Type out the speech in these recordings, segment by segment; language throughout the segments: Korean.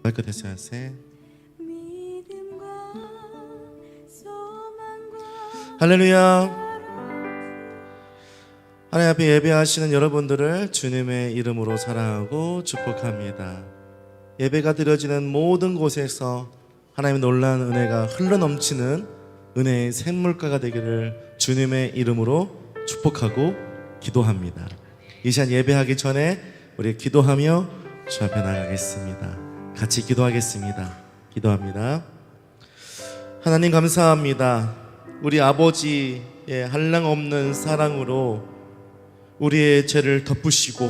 발끝에서 하세. 할렐루야. 하나님 앞에 예배하시는 여러분들을 주님의 이름으로 사랑하고 축복합니다. 예배가 드려지는 모든 곳에서 하나님의 놀라운 은혜가 흘러넘치는 은혜의 샘물가가 되기를 주님의 이름으로 축복하고 기도합니다. 이 시간 예배하기 전에 우리 기도하며 주 앞에 나가겠습니다. 같이 기도하겠습니다. 기도합니다. 하나님 감사합니다. 우리 아버지의 한량없는 사랑으로 우리의 죄를 덮으시고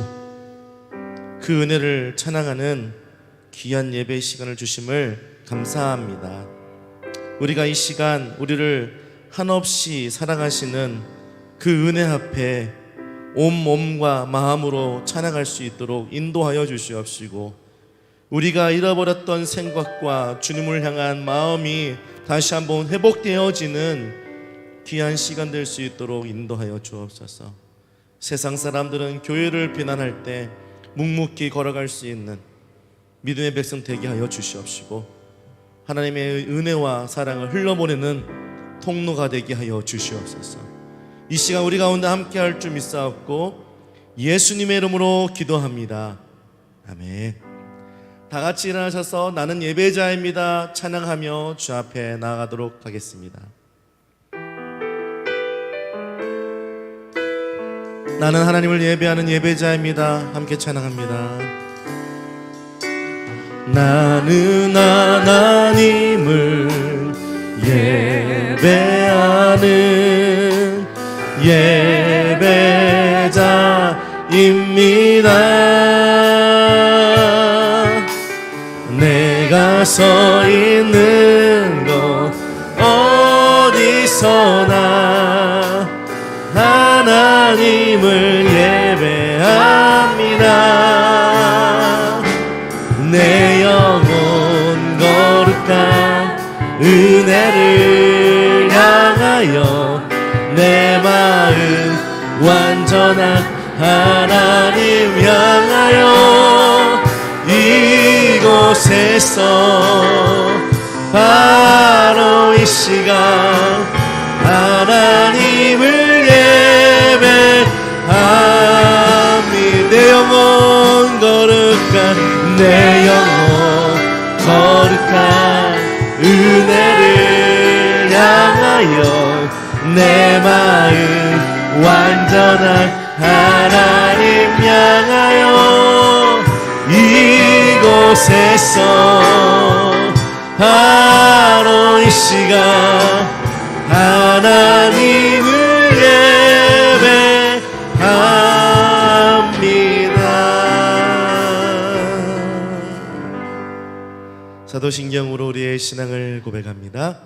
그 은혜를 찬양하는 귀한 예배 시간을 주심을 감사합니다. 우리가 이 시간 우리를 한없이 사랑하시는 그 은혜 앞에 온 몸과 마음으로 찬양할 수 있도록 인도하여 주시옵시고, 우리가 잃어버렸던 생각과 주님을 향한 마음이 다시 한번 회복되어지는 귀한 시간 될 수 있도록 인도하여 주옵소서. 세상 사람들은 교회를 비난할 때 묵묵히 걸어갈 수 있는 믿음의 백성 되게 하여 주시옵시고, 하나님의 은혜와 사랑을 흘러보내는 통로가 되게 하여 주시옵소서. 이 시간 우리 가운데 함께 할 줄 믿사옵고 예수님의 이름으로 기도합니다. 아멘. 다 같이 일어나셔서 나는 예배자입니다 찬양하며 주 앞에 나아가도록 하겠습니다. 나는 하나님을 예배하는 예배자입니다. 함께 찬양합니다. 나는 하나님을 예배하는 예배자입니다. 내가 서 있는 곳 어디서나 하나님을 예배합니다. 내 영혼 거룩한 은혜를 향하여 내 마음 완전한 하나님 향하여 이곳에서 바로 이 시간 하나님을 예배합니다. 내 영혼 거룩한 내 영혼 거룩한 은혜를 향하여 내 마음 완전한 하나님 향하여 이곳에서 바로 이 시간 하나님을 예배합니다. 사도신경으로 우리의 신앙을 고백합니다.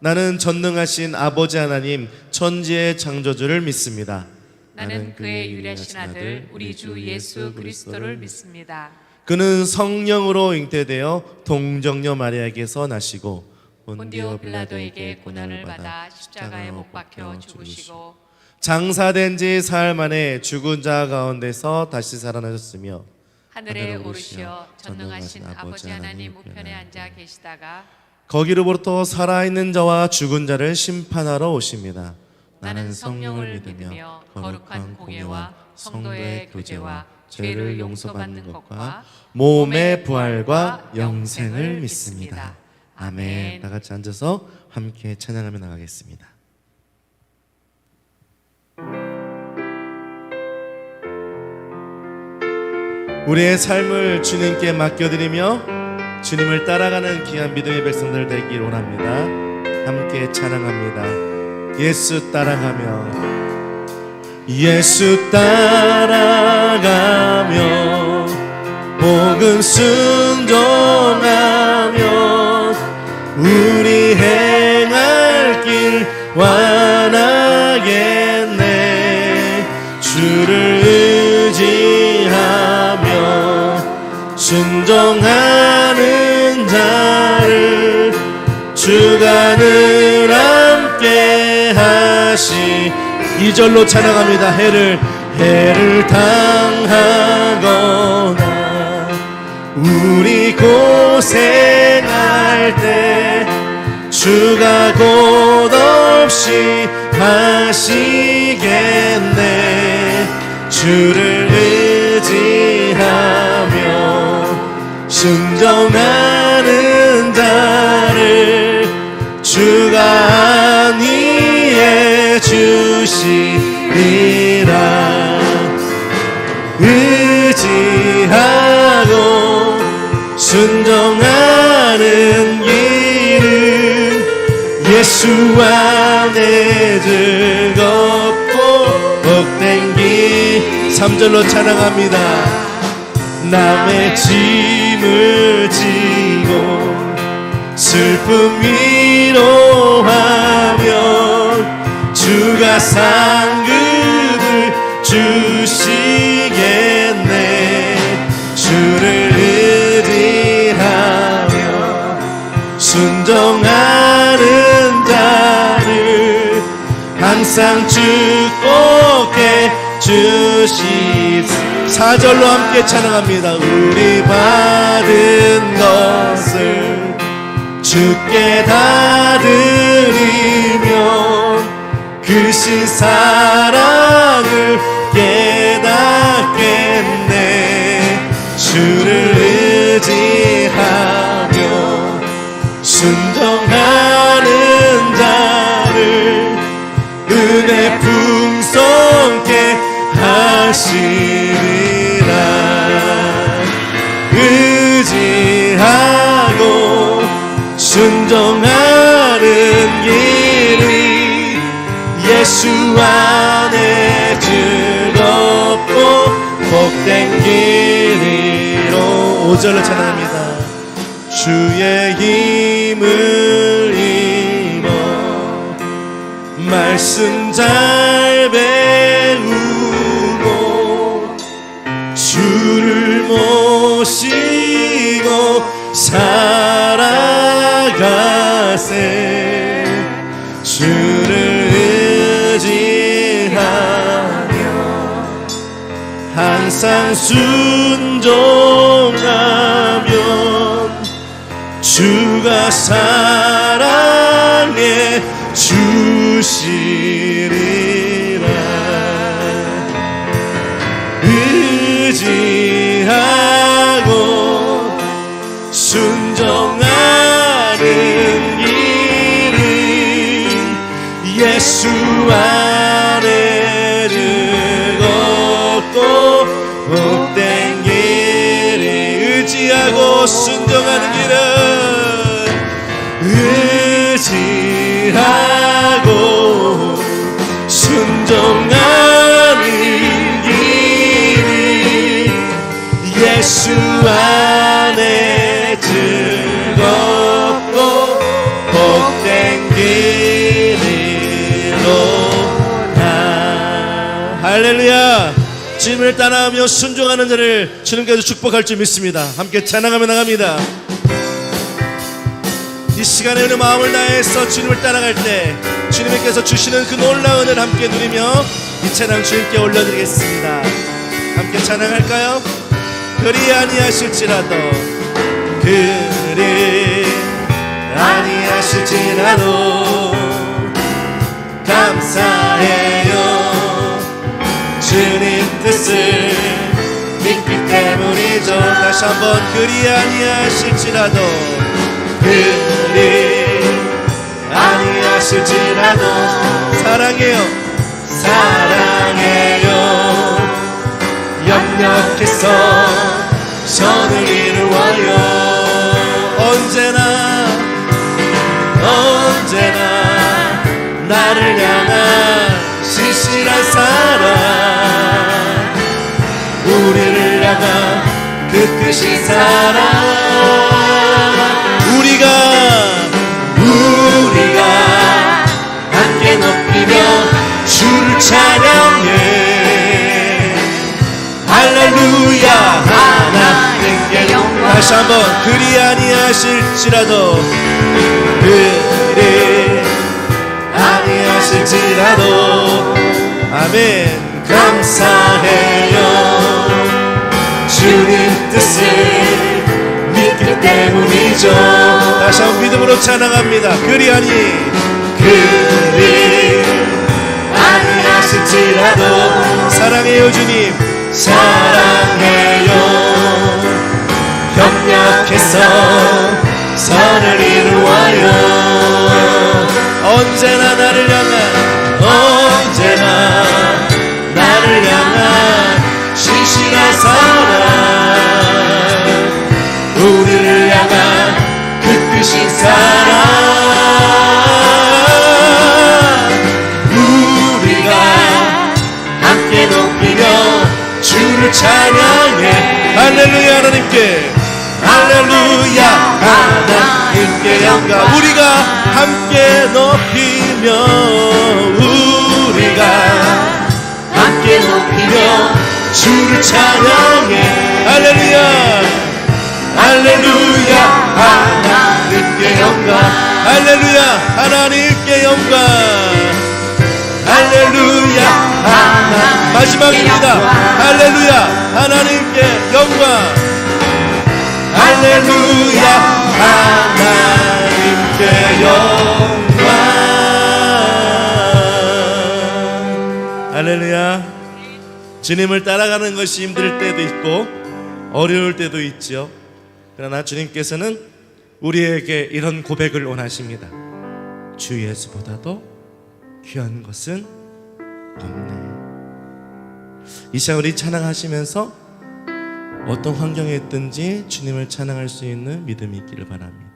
나는 전능하신 아버지 하나님 천지의 창조주를 믿습니다. 나는 그의 유일하신 아들 우리 주 예수 그리스도를 믿습니다. 그는 성령으로 잉태되어 동정녀 마리아에게서 나시고 본디오 빌라도에게 고난을 받아 십자가에 못 박혀 죽으시고 장사된 지 사흘 만에 죽은 자 가운데서 다시 살아나셨으며 하늘에 오르시어 전능하신 아버지 하나님 우편에 앉아 계시다가 거기로부터 살아있는 자와 죽은 자를 심판하러 오십니다. 나는 성령을 믿으며 거룩한 공예와 성도의 교제와 죄를 용서받는 것과 몸의 부활과 영생을 믿습니다. 아멘. 다 같이 앉아서 함께 찬양하며 나가겠습니다. 우리의 삶을 주님께 맡겨드리며 주님을 따라가는 귀한 믿음의 백성들 되길 원합니다. 함께 찬양합니다. 예수 따라가며 예수 따라가며 복음 순종하며 우리 행할 길 완하겠네. 주를 의지하며 순종하는 자를 주가 늘 함께 하시. 2절로 찬양합니다. 해를 당하거나 우리 곳 고생할 때 주가 곧 없이 하시겠네. 주를 의지하며 순종하는 자를 주가 안위해 주시리라. 의지하고 순종하는 길은 예수 안에 즐겁고 복된 길. 3절로 찬양합니다. 남의 짐을 지고 슬픔 위로하면 주가 상급을 주시겠네. 주를 의지하며 순종하는 자를 항상 축복해 주시옵소서. 4절로 함께 찬양합니다. 우리 받은 것을 주께 다 드리면 그 신 사랑을 깨닫겠네. 주를 의지하며 순종하는 자를 은혜 풍성케 하시리라. 의지하고 순종하는 길이 예수 안에 즐겁고 복된 길이로. 5절로 찬양합니다. 주의 힘을 입어 말씀 잘 배우고 주를 모시고 살아가세. 주를 의지하며 항상 순종하면 주가 사랑해 주시리라. 의지하고 순종하는 길은 예수 안에 즐겁고 복된 길이. 의지하고 순종하는 길은 의지하고 순종하는 길이 예수 안에 즐겁고 복된 길이로다. 할렐루야. 주님을 따라하며 순종하는 자를 주님께서 축복할 줄 믿습니다. 함께 찬양하며 나갑니다. 이 시간에 우리 마음을 다해서 주님을 따라갈 때 주님께서 주시는 그 놀라운 은혜를 함께 누리며 이 찬양 주님께 올려드리겠습니다. 함께 찬양할까요? 그리 아니하실지라도, 그리 아니하실지라도 감사해요. 주님 뜻을 믿기 때문이죠. 다시 한번. 그리 아니하실지라도, 그리 아니하실지라도 사랑해요. 사랑해요. 역력해서 선을 이루어요. 언제나 나를 향한 신실한 사랑, 우리를 향한 그 크신 사랑. 우리가 함께 높이며 주를 찬양해. 할렐루야. 하나님께 영광. 다시 한번. 그리 아니하실지라도, 그리 아니하실지라도 아멘. 감사해요. 주님 뜻을 믿기 때문이죠. 다시 한번 믿음으로 찬양합니다. 그리하니 아니하실지라도 사랑해요 주님, 사랑해요. 협력해서 선을 이루어요. 언제나 나를 향한 신실한 사랑, 우리를 향한 그 크신 사랑, 우리가 함께 높이며 주를 찬양해. 할렐루야. 하나님께 할렐루야, 하나님께 영광. 우리가 함께 높이며, 우리가 함께 높이며 주를 찬양해. 할렐루야, 할렐루야, 하나님께 영광. 할렐루야, 하나님께 영광. 할렐루야, 마지막입니다. 할렐루야, 하나님께 영광. 할렐루야, 하나님께 영광. 할렐루야. 주님을 따라가는 것이 힘들 때도 있고 어려울 때도 있죠. 그러나 주님께서는 우리에게 이런 고백을 원하십니다. 주 예수보다도 귀한 것은 없네. 이 시간 우리 찬양하시면서 어떤 환경에 있든지 주님을 찬양할 수 있는 믿음이 있기를 바랍니다.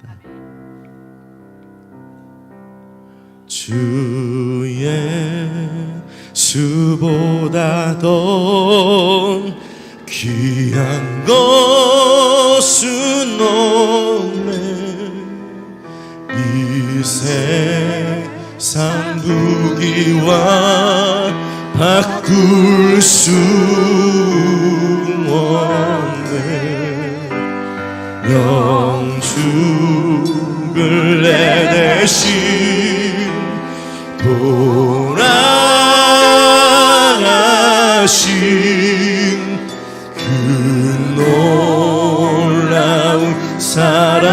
주 예수보다도 귀한 것은 없네. 이 세상 부귀와 바꿀 수 없네. 영죽을 내 대신 돌아가신 그 놀라운 사랑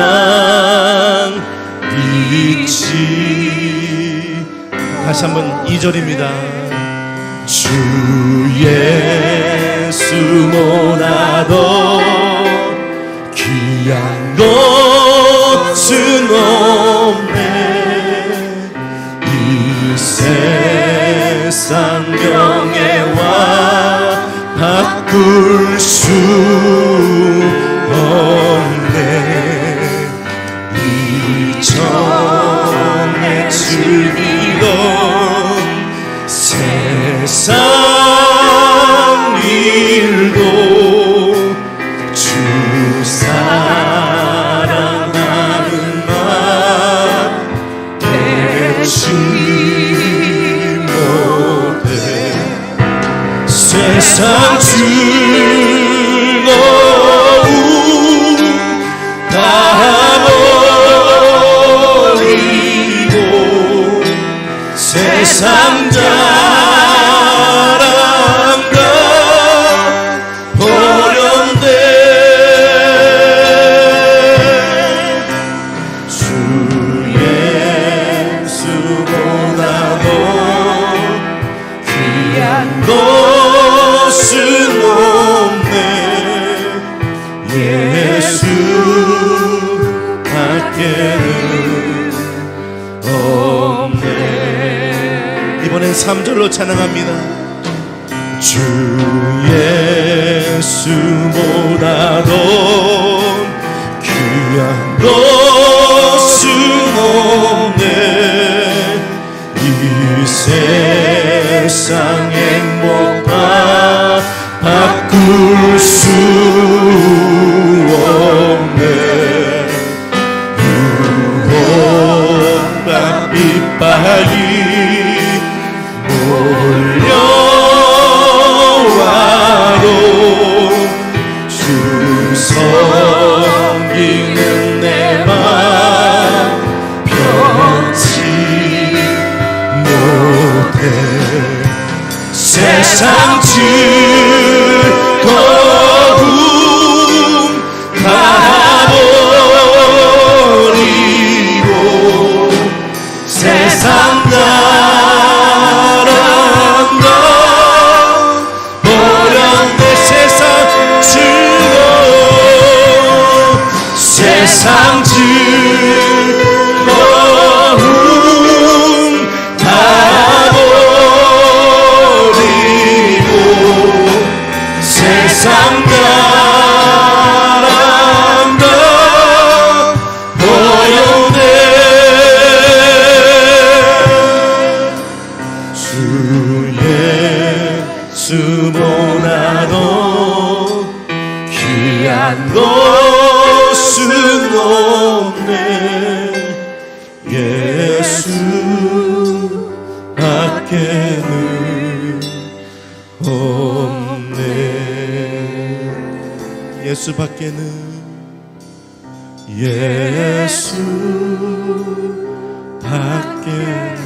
있지. 다시 한번 2절입니다. 주 예수보다도 귀한 것은 없네. 이 세상 명예와 바꿀 수 없네. 이전에 즐기던 세상 일도 주 사랑하는 맘 대치 못해. 세상 즐거움 다 버리고 세상 자랑과 버렸네. 주 예수보다도 귀한 것은 없네. 예수 밖에는 없네. 이번엔 3절로 찬양합니다. 주 예수보다도 귀한 것은 없네. 이 세상 행복과 바꿀 수 없네. 유혹과 빗발이 몰려와도 주 섬기는 내 맘 변치 못해. 세상 즐거움 다 세상 즐거움 다 버리고 세상 가랑다 버렸네. 주 예수보다도 귀한 것은 없네. 예수 밖에는 없네. 예수 밖에는 예수 밖에는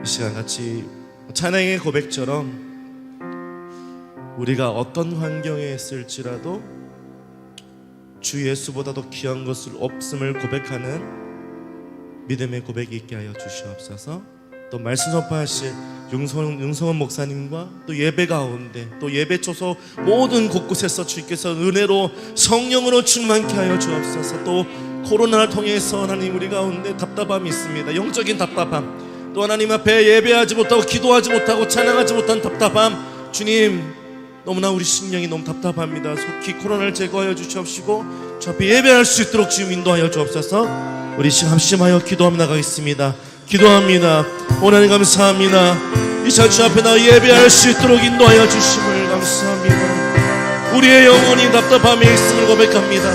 이 시간 같이 찬양의 고백처럼 우리가 어떤 환경에 있을지라도 주 예수보다도 귀한 것을 없음을 고백하는 믿음의 고백이 있게 하여 주시옵소서. 또 말씀 선포하실 윤성원 목사님과 또 예배 가운데 또 예배 초소 모든 곳곳에서 주께서 은혜로 성령으로 충만케 하여 주옵소서. 또 코로나를 통해서 하나님 우리 가운데 답답함이 있습니다. 영적인 답답함, 또 하나님 앞에 예배하지 못하고 기도하지 못하고 찬양하지 못한 답답함, 주님 너무나 우리 심령이 너무 답답합니다. 속히 코로나를 제거하여 주시옵시고 주 앞에 예배할 수 있도록 주님 인도하여 주옵소서. 우리 시간 합심하여 기도하며 나가겠습니다. 기도합니다. 하나님 감사합니다. 이 시간 주 앞에 나가 예배할 수 있도록 인도하여 주심을 감사합니다. 우리의 영혼이 답답함에 있음을 고백합니다.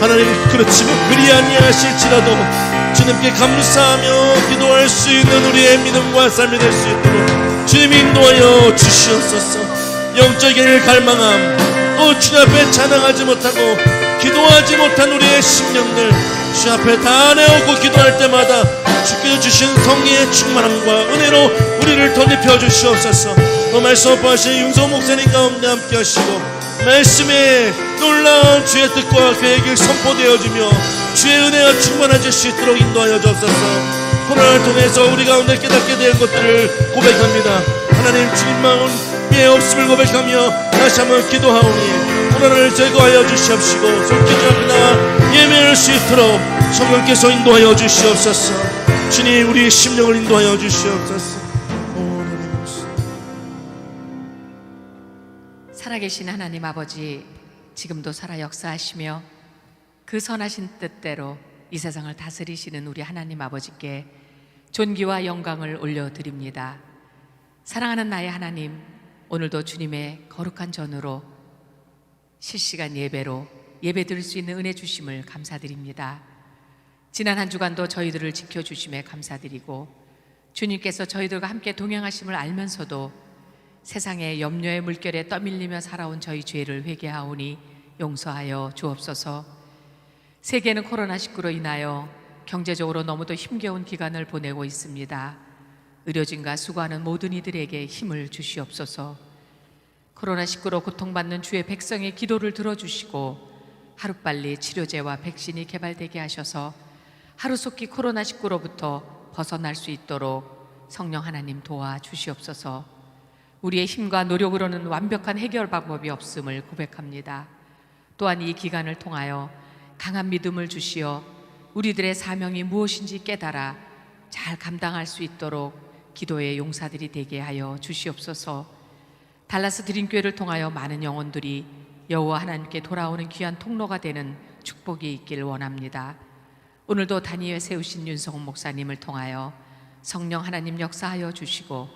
하나님 그렇지만 그리 아니하실지라도 주님께 감사하며 기도할 수 있는 우리의 믿음과 삶이 될 수 있도록 주님 인도하여 주시옵소서. 영적인 갈망함, 또 주 앞에 찬양하지 못하고 기도하지 못한 우리의 심령들 주 앞에 다 내어오고 기도할 때마다 주께서 주신 성령의 충만함과 은혜로 우리를 덧입혀 주시옵소서. 또 말씀 선포하신 윤성 목사님 가운데 함께 하시고 말씀에 놀라운 주의 뜻과 계획이 선포되어지며 주의 은혜가 충만해질 수 있도록 인도하여 주옵소서. 코로나를 통해서 우리 가운데 깨닫게 된 것들을 고백합니다. 하나님 주님만은 예 없음을 고백하며 다시 한번 기도하오니 코로나를 제거하여 주시옵시고 속히 주 앞에 나와 예배할 수 있도록 성령께서 인도하여 주시옵소서. 주님 우리의 심령을 인도하여 주시옵소서. 살아계신 하나님 아버지, 지금도 살아 역사하시며 그 선하신 뜻대로 이 세상을 다스리시는 우리 하나님 아버지께 존귀와 영광을 올려드립니다. 사랑하는 나의 하나님, 오늘도 주님의 거룩한 전으로 실시간 예배로 예배 드릴 수 있는 은혜 주심을 감사드립니다. 지난 한 주간도 저희들을 지켜주심에 감사드리고 주님께서 저희들과 함께 동행하심을 알면서도 세상의 염려의 물결에 떠밀리며 살아온 저희 죄를 회개하오니 용서하여 주옵소서. 세계는 코로나19로 인하여 경제적으로 너무도 힘겨운 기간을 보내고 있습니다. 의료진과 수고하는 모든 이들에게 힘을 주시옵소서. 코로나19로 고통받는 주의 백성의 기도를 들어주시고 하루빨리 치료제와 백신이 개발되게 하셔서 하루속히 코로나19로부터 벗어날 수 있도록 성령 하나님 도와주시옵소서. 우리의 힘과 노력으로는 완벽한 해결 방법이 없음을 고백합니다. 또한 이 기간을 통하여 강한 믿음을 주시어 우리들의 사명이 무엇인지 깨달아 잘 감당할 수 있도록 기도의 용사들이 되게 하여 주시옵소서. 달라스 드림교회를 통하여 많은 영혼들이 여호와 하나님께 돌아오는 귀한 통로가 되는 축복이 있길 원합니다. 오늘도 단위에 세우신 윤성훈 목사님을 통하여 성령 하나님 역사하여 주시고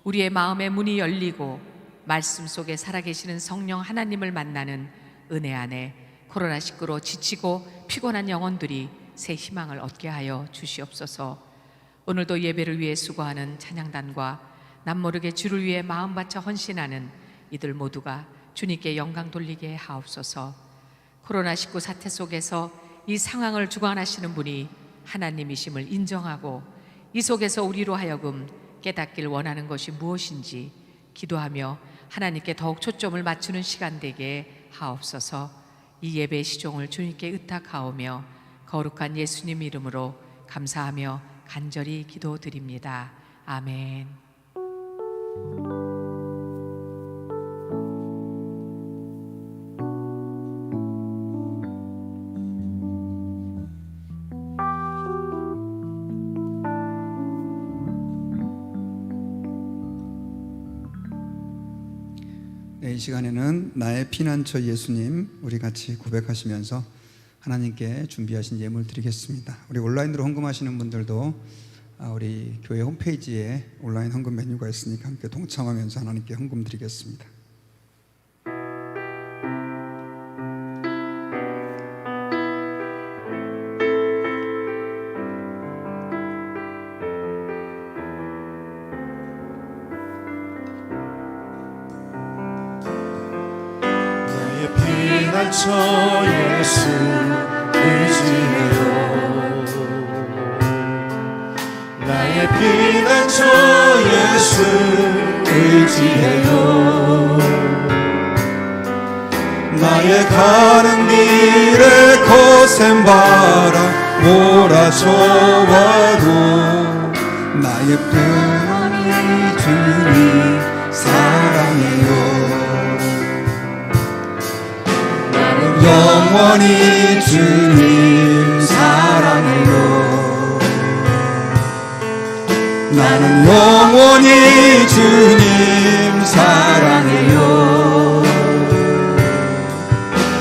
우리의 마음의 문이 열리고 말씀 속에 살아계시는 성령 하나님을 만나는 은혜 안에 코로나19로 지치고 피곤한 영혼들이 새 희망을 얻게 하여 주시옵소서. 오늘도 예배를 위해 수고하는 찬양단과 남모르게 주를 위해 마음 바쳐 헌신하는 이들 모두가 주님께 영광 돌리게 하옵소서. 코로나19 사태 속에서 이 상황을 주관하시는 분이 하나님이심을 인정하고 이 속에서 우리로 하여금 깨닫길 원하는 것이 무엇인지 기도하며 하나님께 더욱 초점을 맞추는 시간 되게 하옵소서. 이 예배의 시종을 주님께 의탁하오며 거룩한 예수님 이름으로 감사하며 간절히 기도드립니다. 아멘. 이 시간에는 나의 피난처 예수님 우리 같이 고백하시면서 하나님께 준비하신 예물 드리겠습니다. 우리 온라인으로 헌금하시는 분들도 우리 교회 홈페이지에 온라인 헌금 메뉴가 있으니까 함께 동참하면서 하나님께 헌금 드리겠습니다. 피난처 예수 의지해요. 나의 피난처 예수 의지해요. 나의 가는 길에 거센 바람 몰아쳐와도 나의 푸른 주님 사랑해요. 영원히 주님 사랑해요. 나는 영원히 주님 사랑해요.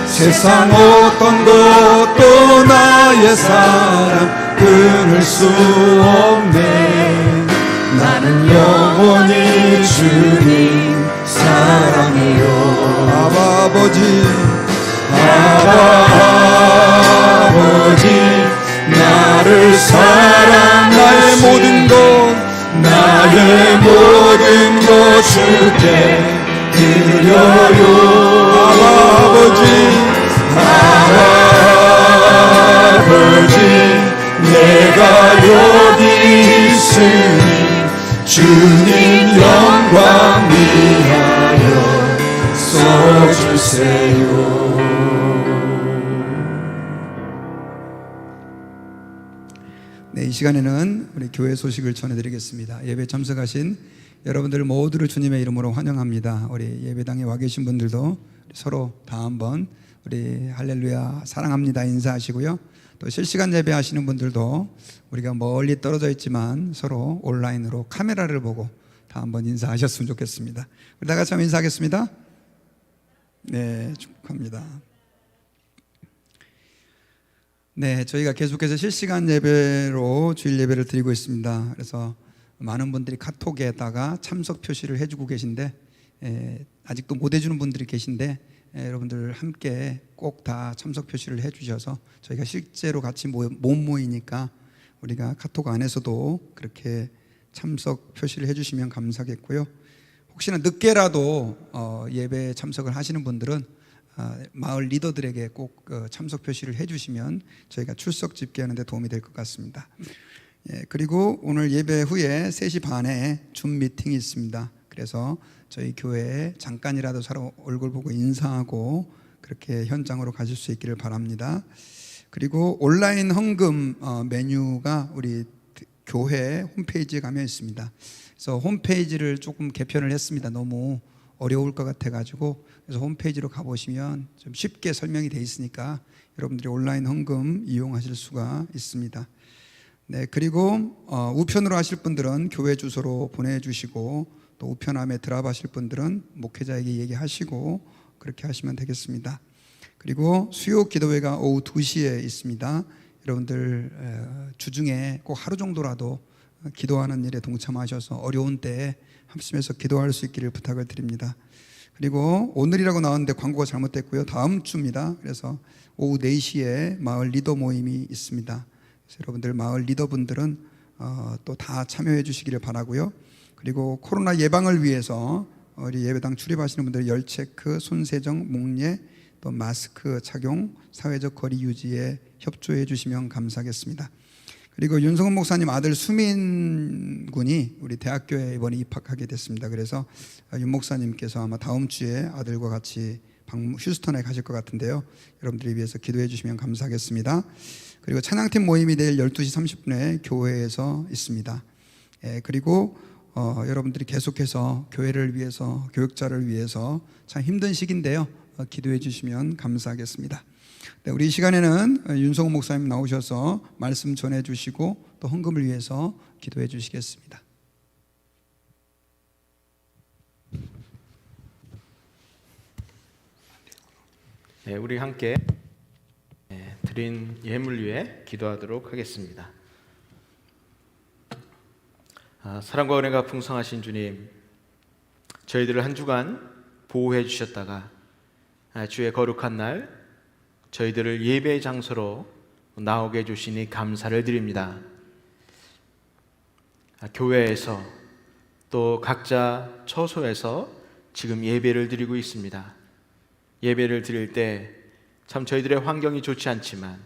세상 어떤 것도 나의 사랑 끊을 수 없네. 나는 영원히 주님 사랑해요. 아버지 아버지 나를 사랑 나의 모든 것 주께 드려요. 아버지 내가 여기 있으니 주님 영광 위하여 써주세요. 네, 이 시간에는 우리 교회 소식을 전해드리겠습니다. 예배 참석하신 여러분들 모두를 주님의 이름으로 환영합니다. 우리 예배당에 와 계신 분들도 서로 다 한번 우리 할렐루야 사랑합니다 인사하시고요. 또 실시간 예배하시는 분들도 우리가 멀리 떨어져 있지만 서로 온라인으로 카메라를 보고 다 한번 인사하셨으면 좋겠습니다. 우리 다 같이 한번 인사하겠습니다. 네, 축복합니다. 네, 저희가 계속해서 실시간 예배로 주일 예배를 드리고 있습니다. 그래서 많은 분들이 카톡에다가 참석 표시를 해주고 계신데 아직도 못 해주는 분들이 계신데 여러분들 함께 꼭 다 참석 표시를 해주셔서 저희가 실제로 같이 못 모이니까 우리가 카톡 안에서도 그렇게 참석 표시를 해주시면 감사하겠고요. 혹시나 늦게라도 예배에 참석을 하시는 분들은 마을 리더들에게 꼭 참석 표시를 해주시면 저희가 출석 집계하는 데 도움이 될 것 같습니다. 그리고 오늘 예배 후에 3시 반에 줌 미팅이 있습니다. 그래서 저희 교회에 잠깐이라도 서로 얼굴 보고 인사하고 그렇게 현장으로 가실 수 있기를 바랍니다. 그리고 온라인 헌금 메뉴가 우리 교회 홈페이지에 가면 있습니다. 그래서 홈페이지를 조금 개편을 했습니다. 너무 어려울 것 같아가지고 그래서 홈페이지로 가보시면 좀 쉽게 설명이 되어 있으니까 여러분들이 온라인 헌금 이용하실 수가 있습니다. 네, 그리고 우편으로 하실 분들은 교회 주소로 보내주시고 또 우편함에 드랍하실 분들은 목회자에게 얘기하시고 그렇게 하시면 되겠습니다. 그리고 수요 기도회가 오후 2시에 있습니다. 여러분들 주중에 꼭 하루 정도라도 기도하는 일에 동참하셔서 어려운 때에 합심해서 기도할 수 있기를 부탁을 드립니다. 그리고 오늘이라고 나왔는데 광고가 잘못됐고요. 다음 주입니다. 그래서 오후 4시에 마을 리더 모임이 있습니다. 그래서 여러분들 마을 리더분들은 또 다 참여해 주시기를 바라고요. 그리고 코로나 예방을 위해서 우리 예배당 출입하시는 분들 열 체크, 손 세정, 목례, 또 마스크 착용, 사회적 거리 유지에 협조해 주시면 감사하겠습니다. 그리고 윤성훈 목사님 아들 수민 군이 우리 대학교에 이번에 입학하게 됐습니다. 그래서 윤 목사님께서 아마 다음 주에 아들과 같이 휴스턴에 가실 것 같은데요. 여러분들이 위해서 기도해 주시면 감사하겠습니다. 그리고 찬양팀 모임이 내일 12시 30분에 교회에서 있습니다. 그리고 여러분들이 계속해서 교회를 위해서, 교육자를 위해서 참 힘든 시기인데요. 기도해 주시면 감사하겠습니다. 네, 우리 이 시간에는 윤성호 목사님 나오셔서 말씀 전해 주시고 또 헌금을 위해서 기도해 주시겠습니다. 네, 우리 함께 드린 예물 위해 기도하도록 하겠습니다. 사랑과 은혜가 풍성하신 주님, 저희들을 한 주간 보호해 주셨다가 주의 거룩한 날 저희들을 예배의 장소로 나오게 해주시니 감사를 드립니다. 교회에서 또 각자 처소에서 지금 예배를 드리고 있습니다. 예배를 드릴 때 참 저희들의 환경이 좋지 않지만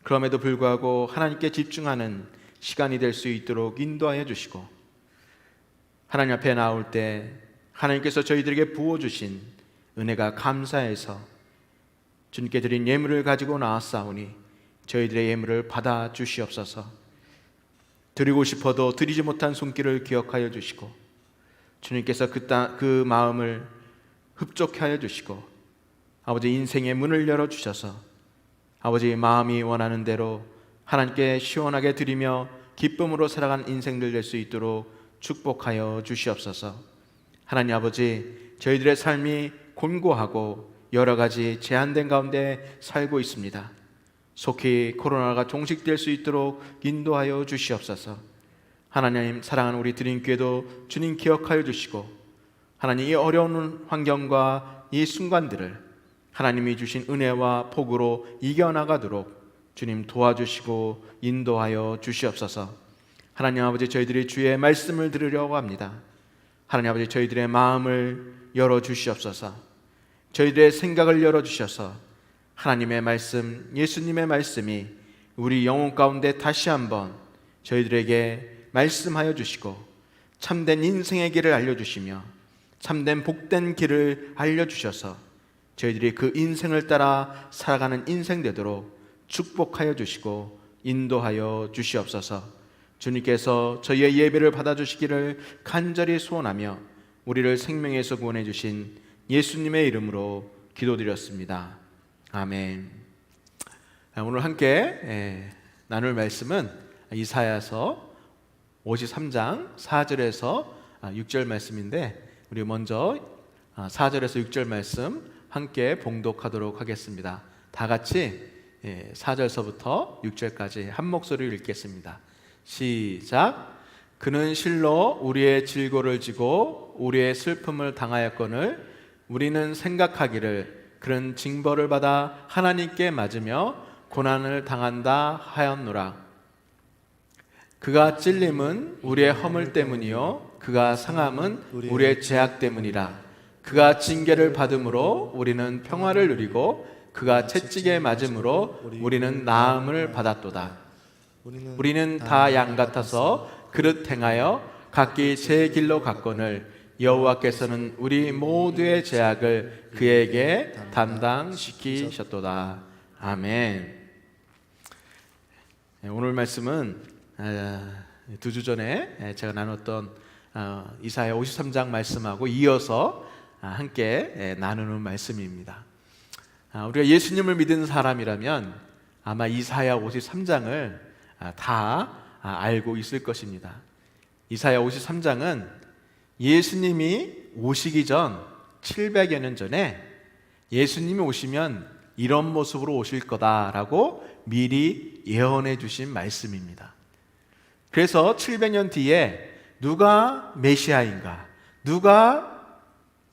그럼에도 불구하고 하나님께 집중하는 시간이 될 수 있도록 인도하여 주시고, 하나님 앞에 나올 때 하나님께서 저희들에게 부어주신 은혜가 감사해서 주님께 드린 예물을 가지고 나왔사오니 저희들의 예물을 받아 주시옵소서. 드리고 싶어도 드리지 못한 손길을 기억하여 주시고, 주님께서 그 마음을 흡족해 하여 주시고, 아버지 인생의 문을 열어주셔서 아버지 마음이 원하는 대로 하나님께 시원하게 드리며 기쁨으로 살아가는 인생들 될 수 있도록 축복하여 주시옵소서. 하나님 아버지, 저희들의 삶이 곤고하고 여러 가지 제한된 가운데 살고 있습니다. 속히 코로나가 종식될 수 있도록 인도하여 주시옵소서. 하나님, 사랑하는 우리 드림교회도 주님 기억하여 주시고, 하나님 이 어려운 환경과 이 순간들을 하나님이 주신 은혜와 복으로 이겨나가도록 주님 도와주시고 인도하여 주시옵소서. 하나님 아버지, 저희들이 주의 말씀을 들으려고 합니다. 하나님 아버지, 저희들의 마음을 열어주시옵소서. 저희들의 생각을 열어주셔서 하나님의 말씀, 예수님의 말씀이 우리 영혼 가운데 다시 한번 저희들에게 말씀하여 주시고 참된 인생의 길을 알려주시며 참된 복된 길을 알려주셔서 저희들이 그 인생을 따라 살아가는 인생 되도록 축복하여 주시고 인도하여 주시옵소서. 주님께서 저희의 예배를 받아주시기를 간절히 소원하며 우리를 생명에서 구원해 주신 예수님의 이름으로 기도드렸습니다. 아멘. 오늘 함께 나눌 말씀은 이사야서 53장 4절에서 6절 말씀인데, 우리 먼저 4절에서 6절 말씀 함께 봉독하도록 하겠습니다. 다 같이 4절서부터 6절까지 한 목소리로 읽겠습니다. 시작. 그는 실로 우리의 질고를 지고 우리의 슬픔을 당하였거늘 우리는 생각하기를 그는 징벌을 받아 하나님께 맞으며 고난을 당한다 하였노라. 그가 찔림은 우리의 허물 때문이요 그가 상함은 우리의 죄악 때문이라. 그가 징계를 받음으로 우리는 평화를 누리고 그가 채찍에 맞음으로 우리는 나음을 받았도다. 우리는 다 양 같아서 그릇 행하여 각기 제 길로 갔거늘 여호와께서는 우리 모두의 죄악을 그에게 담당시키셨도다. 아멘. 오늘 말씀은 2주 전에 제가 나눴던 이사야 53장 말씀하고 이어서 함께 나누는 말씀입니다. 우리가 예수님을 믿는 사람이라면 아마 이사야 53장을 다 알고 있을 것입니다. 이사야 53장은 예수님이 오시기 전 700여 년 전에 예수님이 오시면 이런 모습으로 오실 거다라고 미리 예언해 주신 말씀입니다. 그래서 700년 뒤에 누가 메시아인가, 누가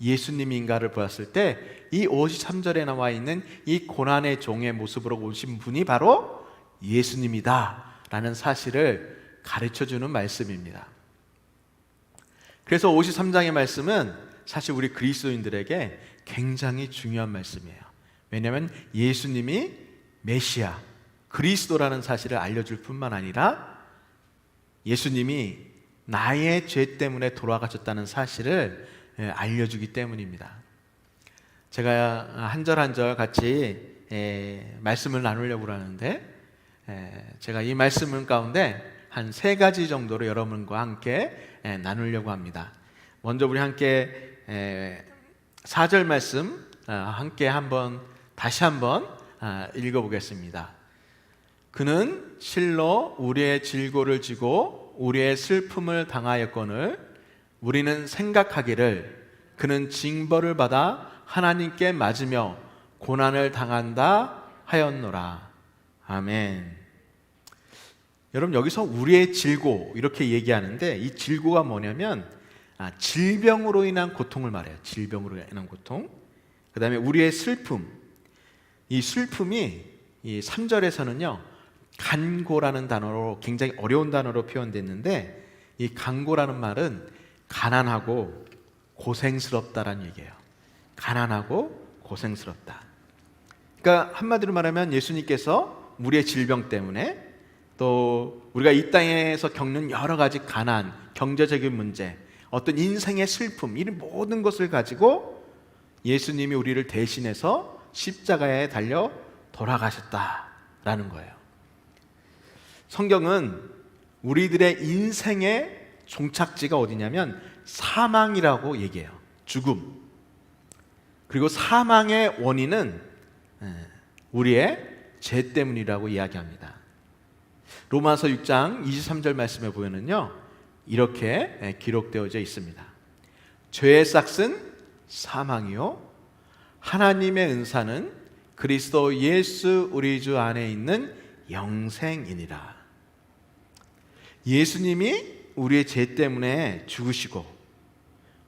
예수님인가를 보았을 때 이 53절에 나와 있는 이 고난의 종의 모습으로 오신 분이 바로 예수님이다 라는 사실을 가르쳐주는 말씀입니다. 그래서 53장의 말씀은 사실 우리 그리스도인들에게 굉장히 중요한 말씀이에요. 왜냐하면 예수님이 메시아, 그리스도라는 사실을 알려줄 뿐만 아니라 예수님이 나의 죄 때문에 돌아가셨다는 사실을 알려주기 때문입니다. 제가 한 절 한 절 같이 말씀을 나누려고 하는데, 제가 이 말씀 가운데 한 3가지 정도로 여러분과 함께 나누려고 합니다. 먼저 우리 함께 4절 말씀 함께 다시 한번 읽어보겠습니다. 그는 실로 우리의 질고를 지고 우리의 슬픔을 당하였거늘 우리는 생각하기를 그는 징벌을 받아 하나님께 맞으며 고난을 당한다 하였노라. 아멘. 여러분, 여기서 우리의 질고 이렇게 얘기하는데, 이 질고가 뭐냐면 질병으로 인한 고통을 말해요. 질병으로 인한 고통. 그 다음에 우리의 슬픔. 이 슬픔이 이 3절에서는요 간고라는 단어로, 굉장히 어려운 단어로 표현됐는데, 이 간고라는 말은 가난하고 고생스럽다라는 얘기예요. 가난하고 고생스럽다. 그러니까 한마디로 말하면 예수님께서 우리의 질병 때문에, 또 우리가 이 땅에서 겪는 여러 가지 가난, 경제적인 문제, 어떤 인생의 슬픔, 이런 모든 것을 가지고 예수님이 우리를 대신해서 십자가에 달려 돌아가셨다라는 거예요. 성경은 우리들의 인생의 종착지가 어디냐면 사망이라고 얘기해요. 죽음. 그리고 사망의 원인은 우리의 죄 때문이라고 이야기합니다. 로마서 6장 23절 말씀에 보면은요 이렇게 기록되어져 있습니다. 죄의 싹은 사망이요 하나님의 은사는 그리스도 예수 우리 주 안에 있는 영생이니라. 예수님이 우리의 죄 때문에 죽으시고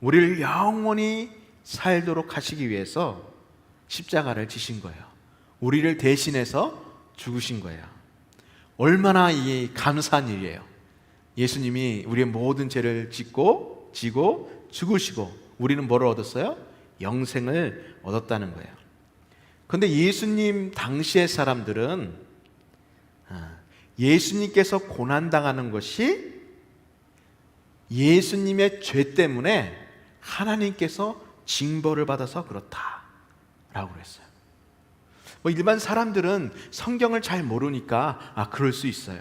우리를 영원히 살도록 하시기 위해서 십자가를 지신 거예요. 우리를 대신해서 죽으신 거예요. 얼마나 이 감사한 일이에요. 예수님이 우리의 모든 죄를 지고 죽으시고 우리는 뭐를 얻었어요? 영생을 얻었다는 거예요. 그런데 예수님 당시의 사람들은 예수님께서 고난당하는 것이 예수님의 죄 때문에 하나님께서 징벌을 받아서 그렇다라고 그랬어요. 일반 사람들은 성경을 잘 모르니까 그럴 수 있어요.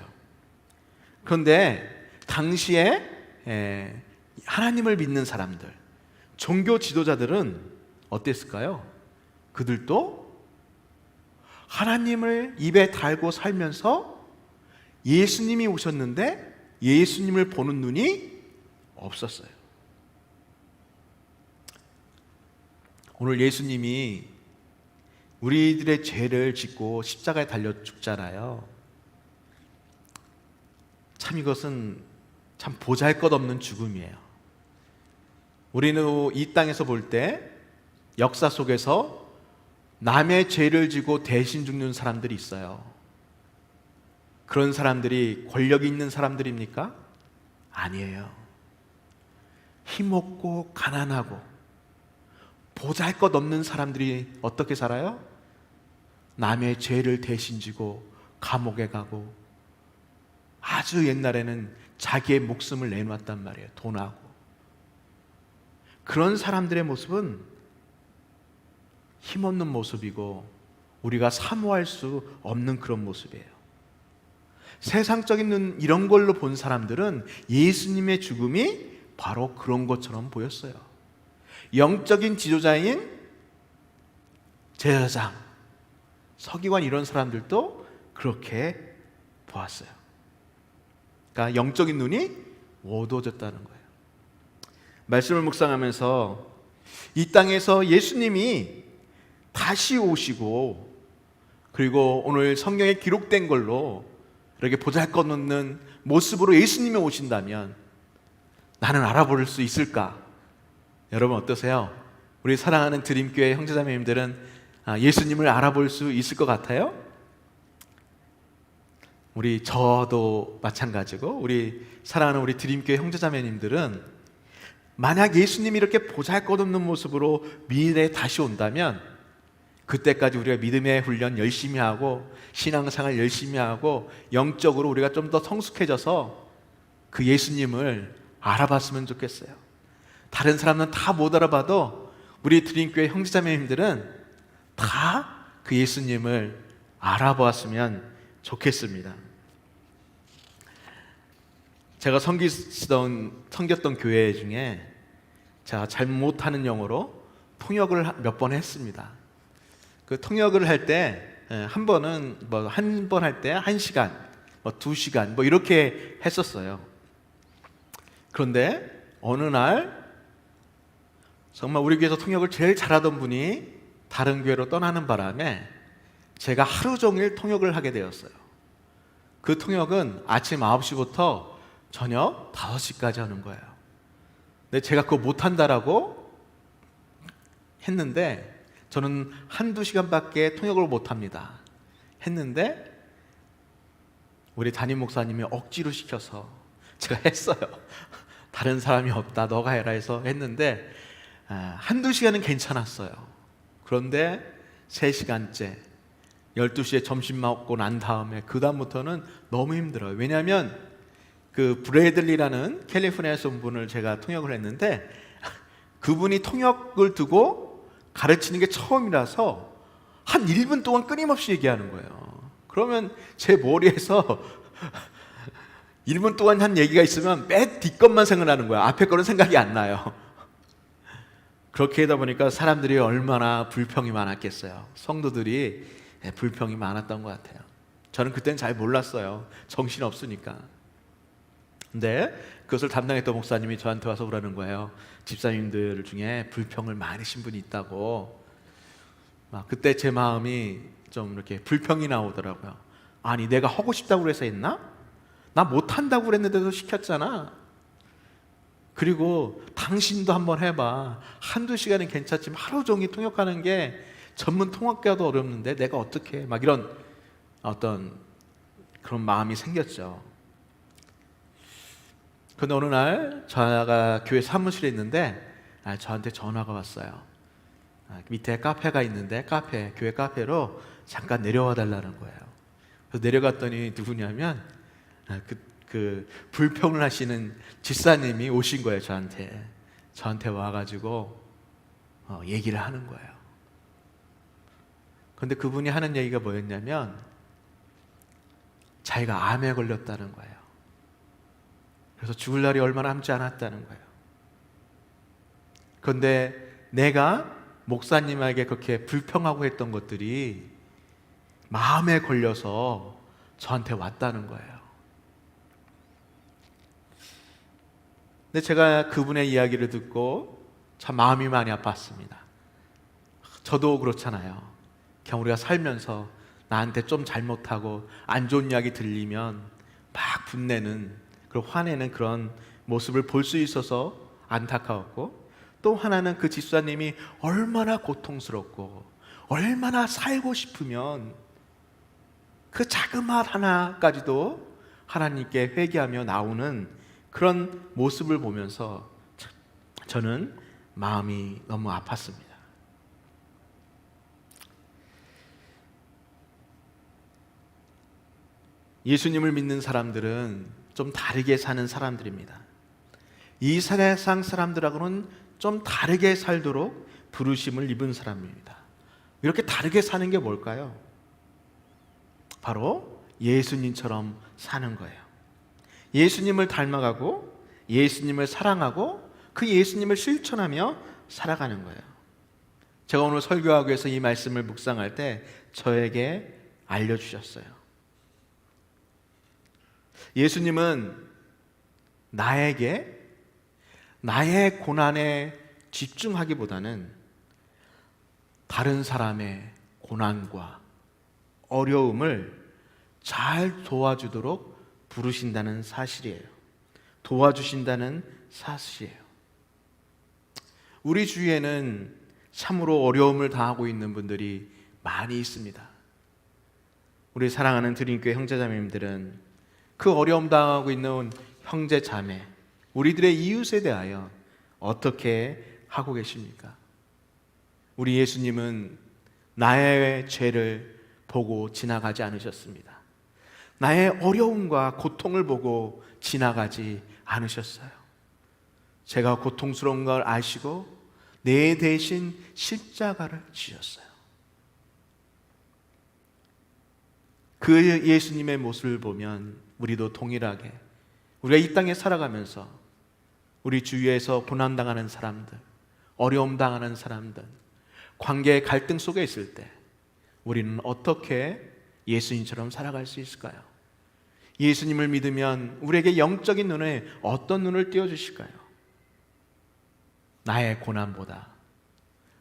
그런데 당시에 하나님을 믿는 사람들, 종교 지도자들은 어땠을까요? 그들도 하나님을 입에 달고 살면서 예수님이 오셨는데 예수님을 보는 눈이 없었어요. 오늘 예수님이 우리들의 죄를 짓고 십자가에 달려 죽잖아요. 참 이것은 참 보잘것없는 죽음이에요. 우리는 이 땅에서 볼 때 역사 속에서 남의 죄를 지고 대신 죽는 사람들이 있어요. 그런 사람들이 권력이 있는 사람들입니까? 아니에요. 힘없고 가난하고 보잘것없는 사람들이 어떻게 살아요? 남의 죄를 대신 지고 감옥에 가고, 아주 옛날에는 자기의 목숨을 내놓았단 말이에요. 돈하고. 그런 사람들의 모습은 힘없는 모습이고 우리가 사모할 수 없는 그런 모습이에요. 세상적인 눈 이런 걸로 본 사람들은 예수님의 죽음이 바로 그런 것처럼 보였어요. 영적인 지도자인 제사장, 서기관 이런 사람들도 그렇게 보았어요. 그러니까 영적인 눈이 어두워졌다는 거예요. 말씀을 묵상하면서 이 땅에서 예수님이 다시 오시고, 그리고 오늘 성경에 기록된 걸로 이렇게 보잘것없는 모습으로 예수님이 오신다면 나는 알아볼 수 있을까? 여러분 어떠세요? 우리 사랑하는 드림교회 형제자매님들은 예수님을 알아볼 수 있을 것 같아요? 저도 마찬가지고 우리 사랑하는 우리 드림교회 형제자매님들은 만약 예수님이 이렇게 보잘것없는 모습으로 미래에 다시 온다면 그때까지 우리가 믿음의 훈련 열심히 하고 신앙생활 열심히 하고 영적으로 우리가 좀 더 성숙해져서 그 예수님을 알아봤으면 좋겠어요. 다른 사람은 다 못 알아봐도 우리 드림교회 형제자매님들은 다 그 예수님을 알아보았으면 좋겠습니다. 제가 섬겼던 교회 중에 제가 잘 못하는 영어로 통역을 몇 번 했습니다. 그 통역을 할 때 한 번은 뭐 한 번 할 때 1시간, 뭐 2시간 뭐 이렇게 했었어요. 그런데 어느 날 정말 우리 교회에서 통역을 제일 잘하던 분이 다른 교회로 떠나는 바람에 제가 하루 종일 통역을 하게 되었어요. 그 통역은 아침 9시부터 저녁 5시까지 하는 거예요. 근데 제가 그거 못한다라고 했는데, 저는 한두 시간밖에 통역을 못합니다 했는데 우리 담임 목사님이 억지로 시켜서 제가 했어요. 다른 사람이 없다, 너가 해라 해서 했는데 한두 시간은 괜찮았어요. 그런데 3시간째 12시에 점심 먹고 난 다음에 그 다음부터는 너무 힘들어요. 왜냐하면 그 브래들리라는 캘리포니아에서 온 분을 제가 통역을 했는데 그분이 통역을 두고 가르치는 게 처음이라서 한 1분 동안 끊임없이 얘기하는 거예요. 그러면 제 머리에서 1분 동안 한 얘기가 있으면 맨 뒷것만 생각나는 거야. 앞에 거는 생각이 안 나요. 그렇게 하다 보니까 사람들이 얼마나 불평이 많았겠어요. 성도들이 불평이 많았던 것 같아요. 저는 그때는 잘 몰랐어요. 정신 없으니까. 근데 그것을 담당했던 목사님이 저한테 와서 그러는 거예요. 집사님들 중에 불평을 많으신 분이 있다고. 그때 제 마음이 좀 이렇게 불평이 나오더라고요. 아니, 내가 하고 싶다고 그래서 했나? 나 못한다고 그랬는데도 시켰잖아. 그리고 당신도 한번 해봐. 한두 시간은 괜찮지만 하루 종일 통역하는 게 전문 통역가도 어렵는데 내가 어떻게 해? 막 이런 어떤 그런 마음이 생겼죠. 그런데 어느 날 제가 교회 사무실에 있는데 저한테 전화가 왔어요. 밑에 카페가 있는데 교회 카페로 잠깐 내려와 달라는 거예요. 그래서 내려갔더니 누구냐면 그 불평을 하시는 집사님이 오신 거예요. 저한테 와가지고 얘기를 하는 거예요. 그런데 그분이 하는 얘기가 뭐였냐면 자기가 암에 걸렸다는 거예요. 그래서 죽을 날이 얼마 남지 않았다는 거예요. 그런데 내가 목사님에게 그렇게 불평하고 했던 것들이 마음에 걸려서 저한테 왔다는 거예요. 근데 제가 그분의 이야기를 듣고 참 마음이 많이 아팠습니다. 저도 그렇잖아요. 그냥 우리가 살면서 나한테 좀 잘못하고 안 좋은 이야기 들리면 막 분내는, 그리고 화내는 그런 모습을 볼 수 있어서 안타까웠고, 또 하나는 그 집사님이 얼마나 고통스럽고 얼마나 살고 싶으면 그 작은 말 하나까지도 하나님께 회개하며 나오는 그런 모습을 보면서 저는 마음이 너무 아팠습니다. 예수님을 믿는 사람들은 좀 다르게 사는 사람들입니다. 이 세상 사람들하고는 좀 다르게 살도록 부르심을 입은 사람입니다. 이렇게 다르게 사는 게 뭘까요? 바로 예수님처럼 사는 거예요. 예수님을 닮아가고 예수님을 사랑하고 그 예수님을 실천하며 살아가는 거예요. 제가 오늘 설교하기 위해서 이 말씀을 묵상할 때 저에게 알려주셨어요. 예수님은 나에게 나의 고난에 집중하기보다는 다른 사람의 고난과 어려움을 잘 도와주도록 부르신다는 사실이에요. 도와주신다는 사실이에요. 우리 주위에는 참으로 어려움을 당하고 있는 분들이 많이 있습니다. 우리 사랑하는 드림교회 형제자매님들은 그 어려움 당하고 있는 형제자매, 우리들의 이웃에 대하여 어떻게 하고 계십니까? 우리 예수님은 나의 죄를 보고 지나가지 않으셨습니다. 나의 어려움과 고통을 보고 지나가지 않으셨어요. 제가 고통스러운 걸 아시고 내 대신 십자가를 지셨어요. 그 예수님의 모습을 보면 우리도 동일하게 우리가 이 땅에 살아가면서 우리 주위에서 고난당하는 사람들, 어려움 당하는 사람들, 관계의 갈등 속에 있을 때 우리는 어떻게 예수님처럼 살아갈 수 있을까요? 예수님을 믿으면 우리에게 영적인 눈에 어떤 눈을 띄워주실까요? 나의 고난보다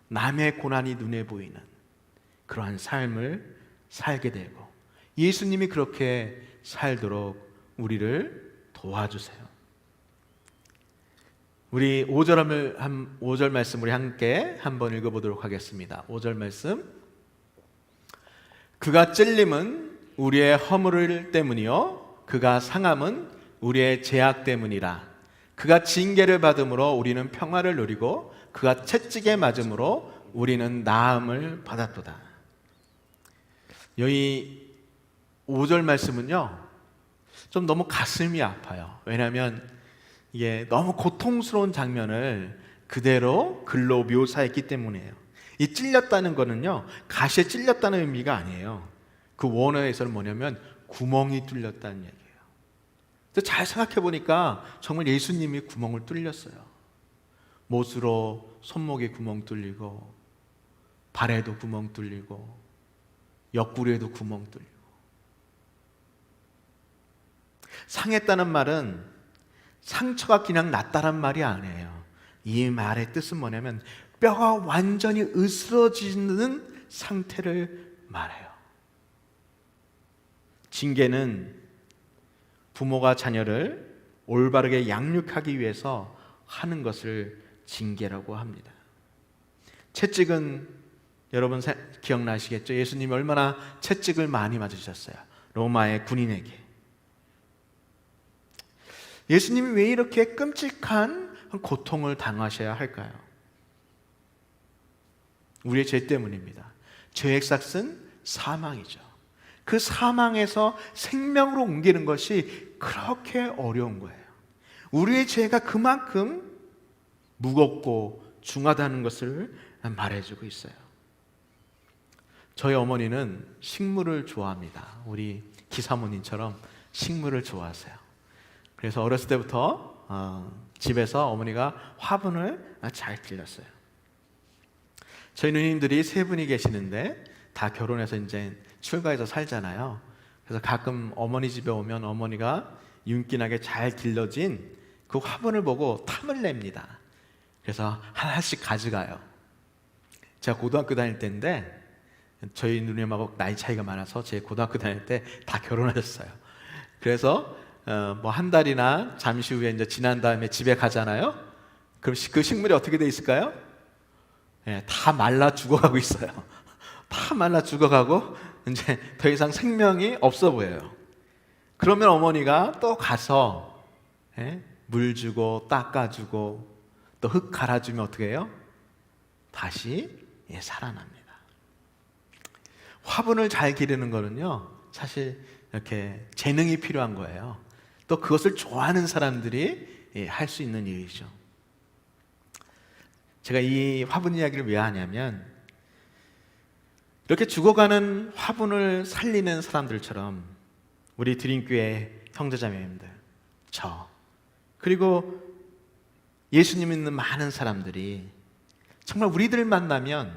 남의 고난이 눈에 보이는 그러한 삶을 살게 되고 예수님이 그렇게 살도록 우리를 도와주세요. 우리 5절 말씀 우리 함께 한번 읽어보도록 하겠습니다. 5절 말씀. 그가 찔림은 우리의 허물 때문이요 그가 상함은 우리의 죄악 때문이라. 그가 징계를 받음으로 우리는 평화를 누리고 그가 채찍에 맞음으로 우리는 나음을 받았도다. 여기 5절 말씀은요 좀 너무 가슴이 아파요. 왜냐하면 이게 너무 고통스러운 장면을 그대로 글로 묘사했기 때문이에요. 이 찔렸다는 거는요 가시에 찔렸다는 의미가 아니에요. 그 원어에서는 뭐냐면 구멍이 뚫렸다는 얘기예요. 잘 생각해 보니까 정말 예수님이 구멍을 뚫렸어요. 못으로 손목에 구멍 뚫리고 발에도 구멍 뚫리고 옆구리에도 구멍 뚫리고. 상했다는 말은 상처가 그냥 났다는 말이 아니에요. 이 말의 뜻은 뭐냐면 뼈가 완전히 으스러지는 상태를 말해요. 징계는 부모가 자녀를 올바르게 양육하기 위해서 하는 것을 징계라고 합니다. 채찍은 여러분 기억나시겠죠? 예수님이 얼마나 채찍을 많이 맞으셨어요. 로마의 군인에게. 예수님이 왜 이렇게 끔찍한 고통을 당하셔야 할까요? 우리의 죄 때문입니다. 죄의 삭은 사망이죠. 그 사망에서 생명으로 옮기는 것이 그렇게 어려운 거예요. 우리의 죄가 그만큼 무겁고 중하다는 것을 말해주고 있어요. 저희 어머니는 식물을 좋아합니다. 우리 기사모님처럼 식물을 좋아하세요. 그래서 어렸을 때부터 집에서 어머니가 화분을 잘 길렀어요. 저희 누님들이 세 분이 계시는데 다 결혼해서 이제 출가해서 살잖아요. 그래서 가끔 어머니 집에 오면 어머니가 윤기나게 잘 길러진 그 화분을 보고 탐을 냅니다. 그래서 하나씩 가져가요. 제가 고등학교 다닐 때인데 저희 누님하고 나이 차이가 많아서 제 고등학교 다닐 때 다 결혼하셨어요. 그래서 뭐 한 달이나 잠시 후에 이제 지난 다음에 집에 가잖아요. 그럼 그 식물이 어떻게 돼 있을까요? 네, 다 말라 죽어가고 있어요. 다 말라 죽어가고 이제 더 이상 생명이 없어 보여요. 그러면 어머니가 또 가서 물 주고 닦아주고 또 흙 갈아주면 어떻게 해요? 다시 살아납니다. 화분을 잘 기르는 거는요 사실 이렇게 재능이 필요한 거예요. 또 그것을 좋아하는 사람들이 할 수 있는 일이죠. 제가 이 화분 이야기를 왜 하냐면 이렇게 죽어가는 화분을 살리는 사람들처럼 우리 드림교회 형제자매님들, 저 그리고 예수님 믿는 많은 사람들이 정말 우리들 만나면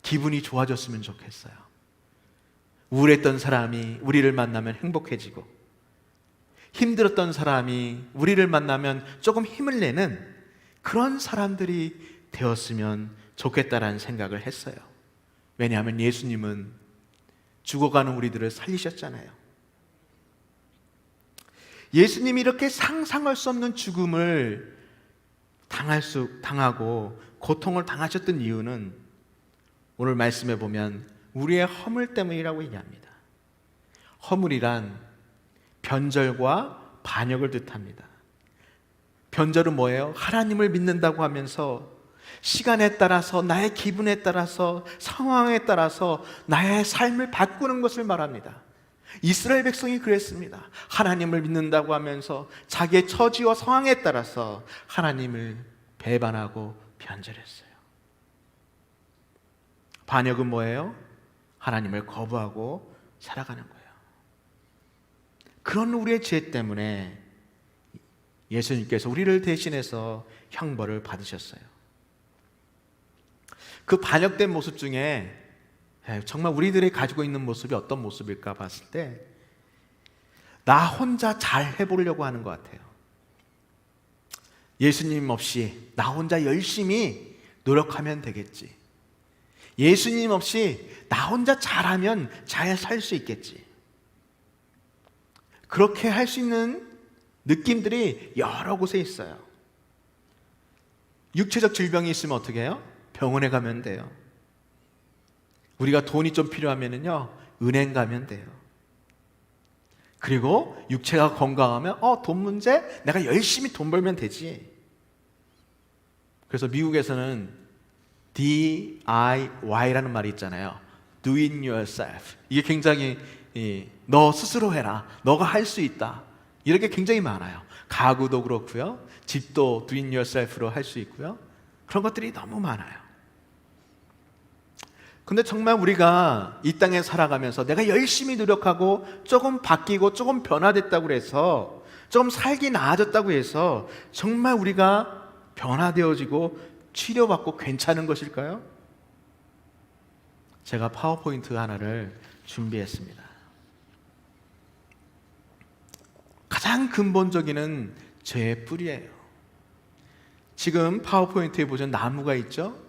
기분이 좋아졌으면 좋겠어요. 우울했던 사람이 우리를 만나면 행복해지고 힘들었던 사람이 우리를 만나면 조금 힘을 내는 그런 사람들이 되었으면 좋겠다라는 생각을 했어요. 왜냐하면 예수님은 죽어가는 우리들을 살리셨잖아요. 예수님이 이렇게 상상할 수 없는 죽음을 당하고 고통을 당하셨던 이유는 오늘 말씀에 보면 우리의 허물 때문이라고 얘기합니다. 허물이란 변절과 반역을 뜻합니다. 변절은 뭐예요? 하나님을 믿는다고 하면서 시간에 따라서 나의 기분에 따라서 상황에 따라서 나의 삶을 바꾸는 것을 말합니다. 이스라엘 백성이 그랬습니다. 하나님을 믿는다고 하면서 자기의 처지와 상황에 따라서 하나님을 배반하고 변절했어요. 반역은 뭐예요? 하나님을 거부하고 살아가는 거예요. 그런 우리의 죄 때문에 예수님께서 우리를 대신해서 형벌을 받으셨어요. 그 반역된 모습 중에 정말 우리들이 가지고 있는 모습이 어떤 모습일까 봤을 때 나 혼자 잘 해보려고 하는 것 같아요. 예수님 없이 나 혼자 열심히 노력하면 되겠지. 예수님 없이 나 혼자 잘하면 잘 살 수 있겠지. 그렇게 할 수 있는 느낌들이 여러 곳에 있어요. 육체적 질병이 있으면 어떻게 해요? 병원에 가면 돼요. 우리가 돈이 좀 필요하면요, 은행 가면 돼요. 그리고 육체가 건강하면 돈 문제? 내가 열심히 돈 벌면 되지. 그래서 미국에서는 DIY라는 말이 있잖아요. Do it yourself. 이게 굉장히 너 스스로 해라. 너가 할 수 있다. 이렇게 굉장히 많아요. 가구도 그렇고요. 집도 do it yourself로 할 수 있고요. 그런 것들이 너무 많아요. 근데 정말 우리가 이 땅에 살아가면서 내가 열심히 노력하고 조금 바뀌고 조금 변화됐다고 해서 조금 살기 나아졌다고 해서 정말 우리가 변화되어지고 치료받고 괜찮은 것일까요? 제가 파워포인트 하나를 준비했습니다. 가장 근본적인 죄의 뿌리예요. 지금 파워포인트에 보시면 나무가 있죠?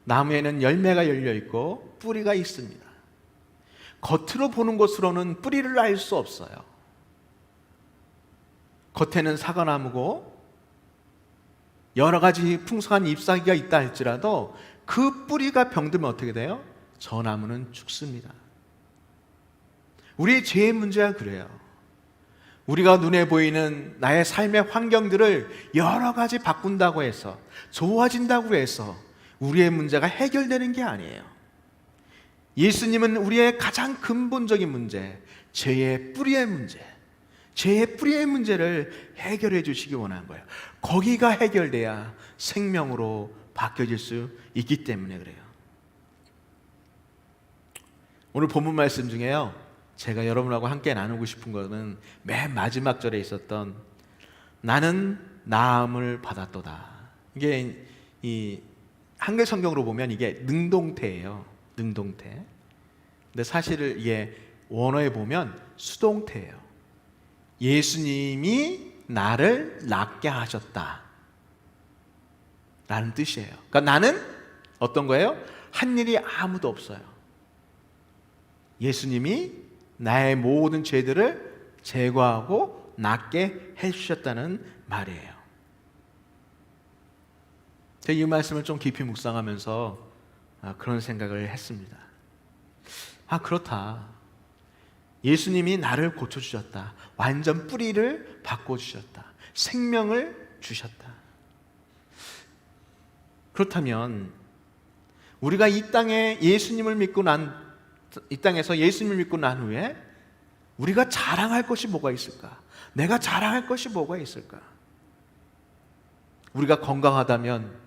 나무에는 열매가 열려 있고 뿌리가 있습니다. 겉으로 보는 것으로는 뿌리를 알 수 없어요. 겉에는 사과나무고 여러 가지 풍성한 잎사귀가 있다 할지라도 그 뿌리가 병들면 어떻게 돼요? 저 나무는 죽습니다. 우리의 죄의 문제가 그래요. 우리가 눈에 보이는 나의 삶의 환경들을 여러 가지 바꾼다고 해서 좋아진다고 해서 우리의 문제가 해결되는 게 아니에요. 예수님은 우리의 가장 근본적인 문제, 죄의 뿌리의 문제, 죄의 뿌리의 문제를 해결해 주시기 원하는 거예요. 거기가 해결돼야 생명으로 바뀌어질 수 있기 때문에 그래요. 오늘 본문 말씀 중에요, 제가 여러분하고 함께 나누고 싶은 것은 맨 마지막 절에 있었던 나는 나음을 받았도다. 이게 이 한글 성경으로 보면 이게 능동태예요. 능동태. 근데 사실 이게 원어에 보면 수동태예요. 예수님이 나를 낫게 하셨다 라는 뜻이에요. 그러니까 나는 어떤 거예요? 한 일이 아무도 없어요. 예수님이 나의 모든 죄들을 제거하고 낫게 해주셨다는 말이에요. 제가 이 말씀을 좀 깊이 묵상하면서 그런 생각을 했습니다. 그렇다. 예수님이 나를 고쳐주셨다. 완전 뿌리를 바꿔주셨다. 생명을 주셨다. 그렇다면 우리가 이 땅에서 예수님을 믿고 난 후에 우리가 자랑할 것이 뭐가 있을까? 내가 자랑할 것이 뭐가 있을까? 우리가 건강하다면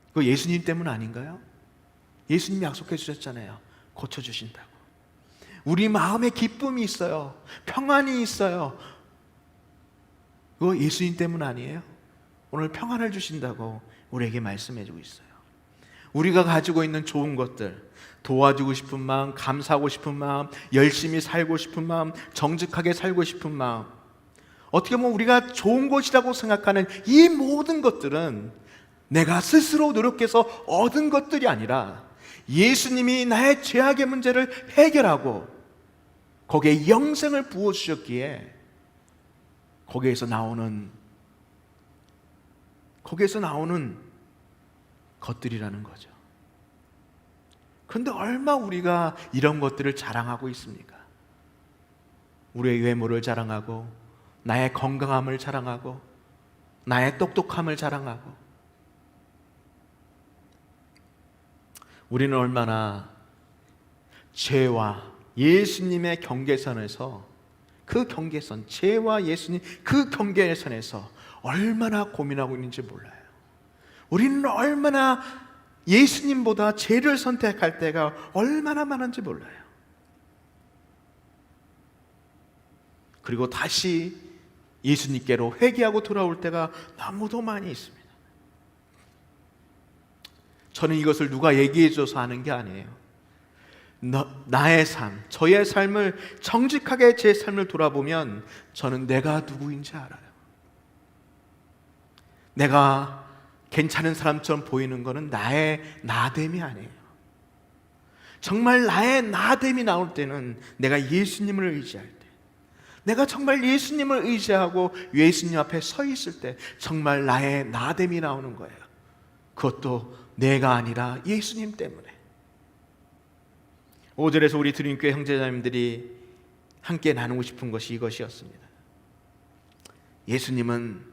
그거 예수님 때문 아닌가요? 예수님이 약속해 주셨잖아요. 고쳐주신다고. 우리 마음에 기쁨이 있어요. 평안이 있어요. 그거 예수님 때문 아니에요? 오늘 평안을 주신다고 우리에게 말씀해 주고 있어요. 우리가 가지고 있는 좋은 것들, 도와주고 싶은 마음, 감사하고 싶은 마음, 열심히 살고 싶은 마음, 정직하게 살고 싶은 마음, 어떻게 보면 우리가 좋은 것이라고 생각하는 이 모든 것들은 내가 스스로 노력해서 얻은 것들이 아니라 예수님이 나의 죄악의 문제를 해결하고 거기에 영생을 부어주셨기에 거기에서 나오는 것들이라는 거죠. 그런데 얼마 우리가 이런 것들을 자랑하고 있습니까? 우리의 외모를 자랑하고 나의 건강함을 자랑하고 나의 똑똑함을 자랑하고 우리는 얼마나 죄와 예수님의 경계선에서 그 경계선, 죄와 예수님 그 경계선에서 얼마나 고민하고 있는지 몰라요. 우리는 얼마나 예수님보다 죄를 선택할 때가 얼마나 많은지 몰라요. 그리고 다시 예수님께로 회개하고 돌아올 때가 너무도 많이 있습니다. 저는 이것을 누가 얘기해줘서 아는 게 아니에요. 나의 삶, 저의 삶을 정직하게 제 삶을 돌아보면 저는 내가 누구인지 알아요. 내가 괜찮은 사람처럼 보이는 것은 나의 나됨이 아니에요. 정말 나의 나됨이 나올 때는 내가 예수님을 의지할 때, 내가 정말 예수님을 의지하고 예수님 앞에 서 있을 때 정말 나의 나됨이 나오는 거예요. 그것도 내가 아니라 예수님 때문에. 5절에서 우리 드림교회 형제자매님들이 함께 나누고 싶은 것이 이것이었습니다. 예수님은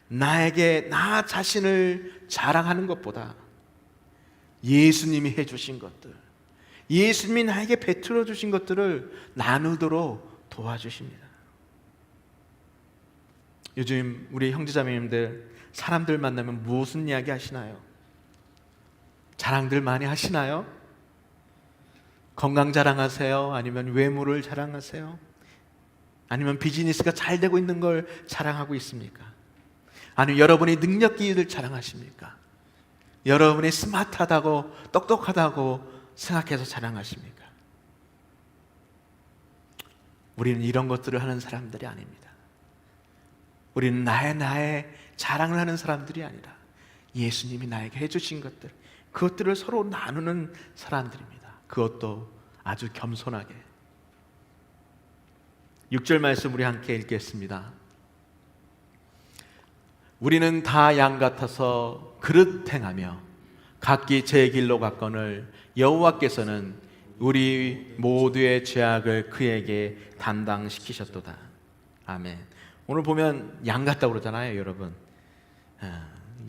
나에게 나 자신을 자랑하는 것보다 예수님이 해주신 것들, 예수님이 나에게 베풀어 주신 것들을 나누도록 도와주십니다. 요즘 우리 형제자매님들 사람들 만나면 무슨 이야기 하시나요? 자랑들 많이 하시나요? 건강 자랑하세요? 아니면 외모를 자랑하세요? 아니면 비즈니스가 잘 되고 있는 걸 자랑하고 있습니까? 아니면 여러분의 능력기를 자랑하십니까? 여러분이 스마트하다고 똑똑하다고 생각해서 자랑하십니까? 우리는 이런 것들을 하는 사람들이 아닙니다. 우리는 나의 자랑을 하는 사람들이 아니라 예수님이 나에게 해주신 것들, 그것들을 서로 나누는 사람들입니다. 그것도 아주 겸손하게. 6절 말씀 우리 함께 읽겠습니다. 우리는 다 양 같아서 그릇 행하며 각기 제 길로 갔거늘 여호와께서는 우리 모두의 죄악을 그에게 담당시키셨도다. 아멘. 오늘 보면 양 같다고 그러잖아요, 여러분.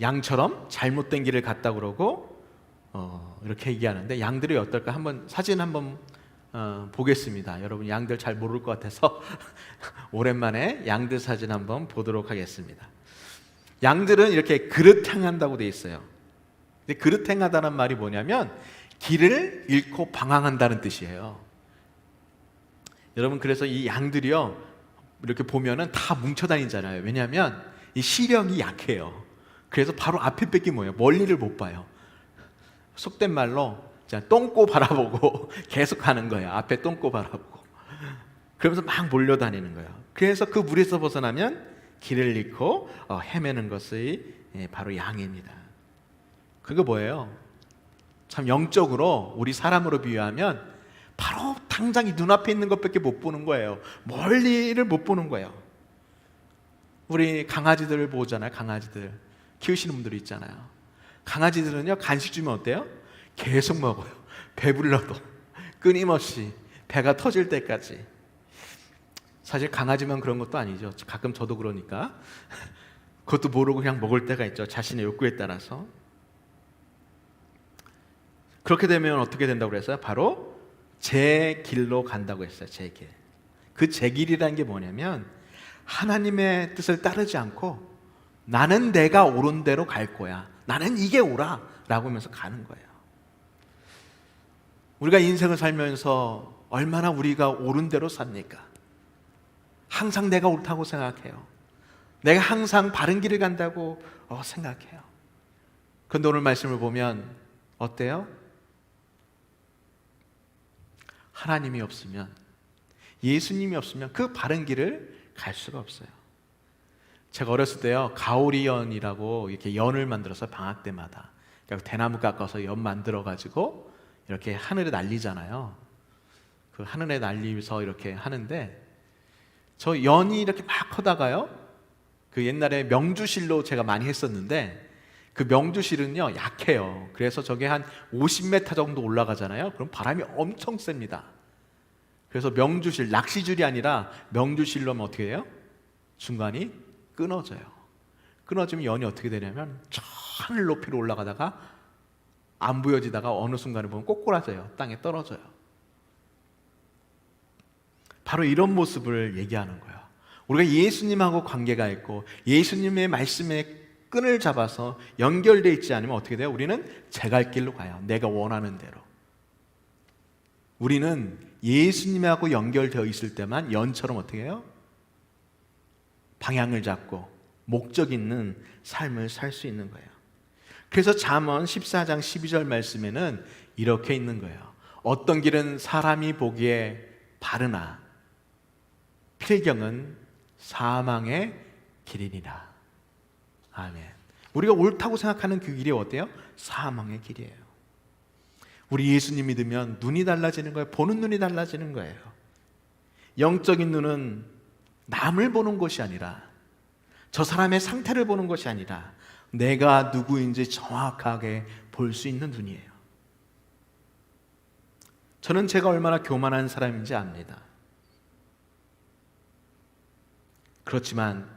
양처럼 잘못된 길을 갔다 그러고 이렇게 얘기하는데, 양들이 어떨까? 한번 사진 한번 보겠습니다. 여러분 양들 잘 모를 것 같아서 오랜만에 양들 사진 한번 보도록 하겠습니다. 양들은 이렇게 그릇 행한다고 돼 있어요. 근데 그릇 행하다는 말이 뭐냐면 길을 잃고 방황한다는 뜻이에요. 여러분, 그래서 이 양들이요, 이렇게 보면은 다 뭉쳐 다니잖아요. 왜냐하면 이 시력이 약해요. 그래서 바로 앞에 뺏기 뭐예요? 멀리를 못 봐요. 속된 말로 똥꼬 바라보고 계속 가는 거예요. 앞에 똥꼬 바라보고. 그러면서 막 몰려다니는 거예요. 그래서 그 물에서 벗어나면 길을 잃고 헤매는 것이 바로 양입니다. 그거 뭐예요? 참 영적으로 우리 사람으로 비유하면 바로 당장 이 눈앞에 있는 것밖에 못 보는 거예요. 멀리를 못 보는 거예요. 우리 강아지들을 보잖아요. 강아지들 키우시는 분들이 있잖아요. 강아지들은요, 간식 주면 어때요? 계속 먹어요. 배불러도 끊임없이 배가 터질 때까지. 사실 강아지만 그런 것도 아니죠. 가끔 저도 그러니까 그것도 모르고 그냥 먹을 때가 있죠. 자신의 욕구에 따라서. 그렇게 되면 어떻게 된다고 그랬어요? 바로 제 길로 간다고 했어요. 제 길. 그 제 길이라는 게 뭐냐면 하나님의 뜻을 따르지 않고 나는 내가 옳은 대로 갈 거야, 나는 이게 옳아 라고 하면서 가는 거예요. 우리가 인생을 살면서 얼마나 우리가 옳은 대로 삽니까? 항상 내가 옳다고 생각해요. 내가 항상 바른 길을 간다고 생각해요. 그런데 오늘 말씀을 보면 어때요? 하나님이 없으면, 예수님이 없으면 그 바른 길을 갈 수가 없어요. 제가 어렸을 때요, 가오리연이라고 이렇게 연을 만들어서 방학 때마다 그러니까 대나무 깎아서 연 만들어 가지고 이렇게 하늘에 날리잖아요. 그 하늘에 날리면서 이렇게 하는데, 저 연이 이렇게 막 커다가요, 그 옛날에 명주실로 제가 많이 했었는데 그 명주실은요 약해요. 그래서 저게 한 50m 정도 올라가잖아요. 그럼 바람이 엄청 셉니다. 그래서 명주실, 낚시줄이 아니라 명주실로 하면 어떻게 해요? 중간이 끊어져요. 끊어지면 연이 어떻게 되냐면 저 하늘 높이로 올라가다가 안 보여지다가 어느 순간에 보면 꼬꾸라져요. 땅에 떨어져요. 바로 이런 모습을 얘기하는 거예요. 우리가 예수님하고 관계가 있고 예수님의 말씀에 끈을 잡아서 연결되어 있지 않으면 어떻게 돼요? 우리는 제 갈 길로 가요. 내가 원하는 대로. 우리는 예수님하고 연결되어 있을 때만 연처럼 어떻게 해요? 방향을 잡고 목적 있는 삶을 살 수 있는 거예요. 그래서 잠언 14장 12절 말씀에는 이렇게 있는 거예요. 어떤 길은 사람이 보기에 바르나 필경은 사망의 길이니라. 아멘. 우리가 옳다고 생각하는 그 길이 어때요? 사망의 길이에요. 우리 예수님 믿으면 눈이 달라지는 거예요. 보는 눈이 달라지는 거예요. 영적인 눈은 남을 보는 것이 아니라, 저 사람의 상태를 보는 것이 아니라 내가 누구인지 정확하게 볼 수 있는 눈이에요. 저는 제가 얼마나 교만한 사람인지 압니다. 그렇지만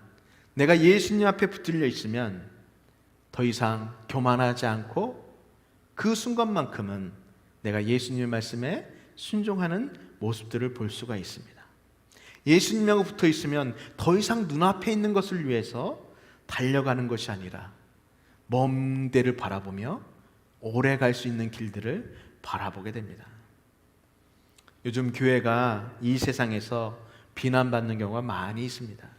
내가 예수님 앞에 붙들려 있으면 더 이상 교만하지 않고 그 순간만큼은 내가 예수님의 말씀에 순종하는 모습들을 볼 수가 있습니다. 예수님하고 붙어 있으면 더 이상 눈앞에 있는 것을 위해서 달려가는 것이 아니라 먼 데를 바라보며 오래 갈 수 있는 길들을 바라보게 됩니다. 요즘 교회가 이 세상에서 비난받는 경우가 많이 있습니다.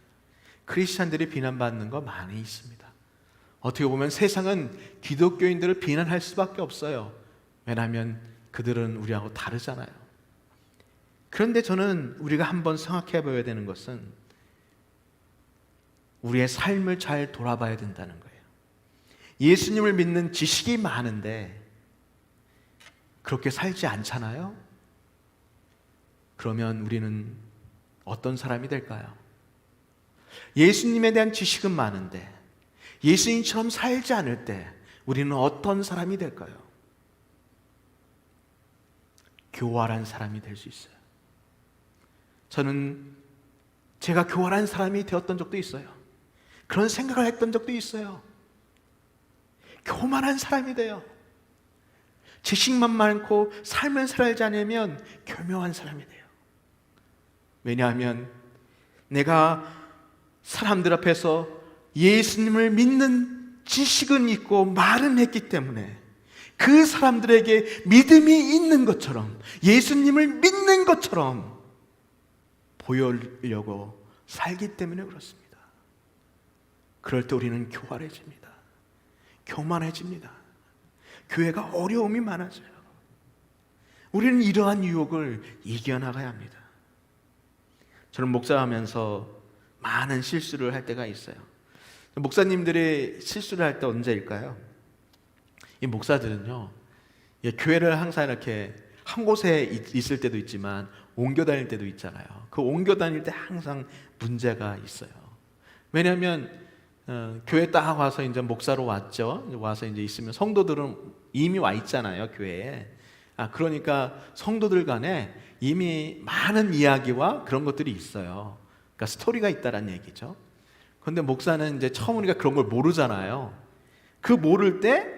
크리스찬들이 비난받는 거 많이 있습니다. 어떻게 보면 세상은 기독교인들을 비난할 수밖에 없어요. 왜냐하면 그들은 우리하고 다르잖아요. 그런데 저는 우리가 한번 생각해 봐야 되는 것은 우리의 삶을 잘 돌아봐야 된다는 거예요. 예수님을 믿는 지식이 많은데 그렇게 살지 않잖아요? 그러면 우리는 어떤 사람이 될까요? 예수님에 대한 지식은 많은데 예수님처럼 살지 않을 때 우리는 어떤 사람이 될까요? 교활한 사람이 될 수 있어요. 저는 제가 교활한 사람이 되었던 적도 있어요. 그런 생각을 했던 적도 있어요. 교만한 사람이 돼요. 지식만 많고 삶을 살지 않으면 교묘한 사람이 돼요. 왜냐하면 내가 사람들 앞에서 예수님을 믿는 지식은 있고 말은 했기 때문에 그 사람들에게 믿음이 있는 것처럼 예수님을 믿는 것처럼 보이려고 살기 때문에 그렇습니다. 그럴 때 우리는 교활해집니다. 교만해집니다. 교회가 어려움이 많아져요. 우리는 이러한 유혹을 이겨나가야 합니다. 저는 목사하면서 많은 실수를 할 때가 있어요. 목사님들이 실수를 할 때 언제일까요? 이 목사들은요, 교회를 항상 이렇게 한 곳에 있을 때도 있지만 옮겨 다닐 때도 있잖아요. 그 옮겨 다닐 때 항상 문제가 있어요. 왜냐하면 교회 딱 와서 이제 목사로 왔죠. 와서 이제 있으면 성도들은 이미 와 있잖아요, 교회에. 그러니까 성도들 간에 이미 많은 이야기와 그런 것들이 있어요. 그러니까 스토리가 있다라는 얘기죠. 그런데 목사는 이제 처음 우리가 그런 걸 모르잖아요. 그 모를 때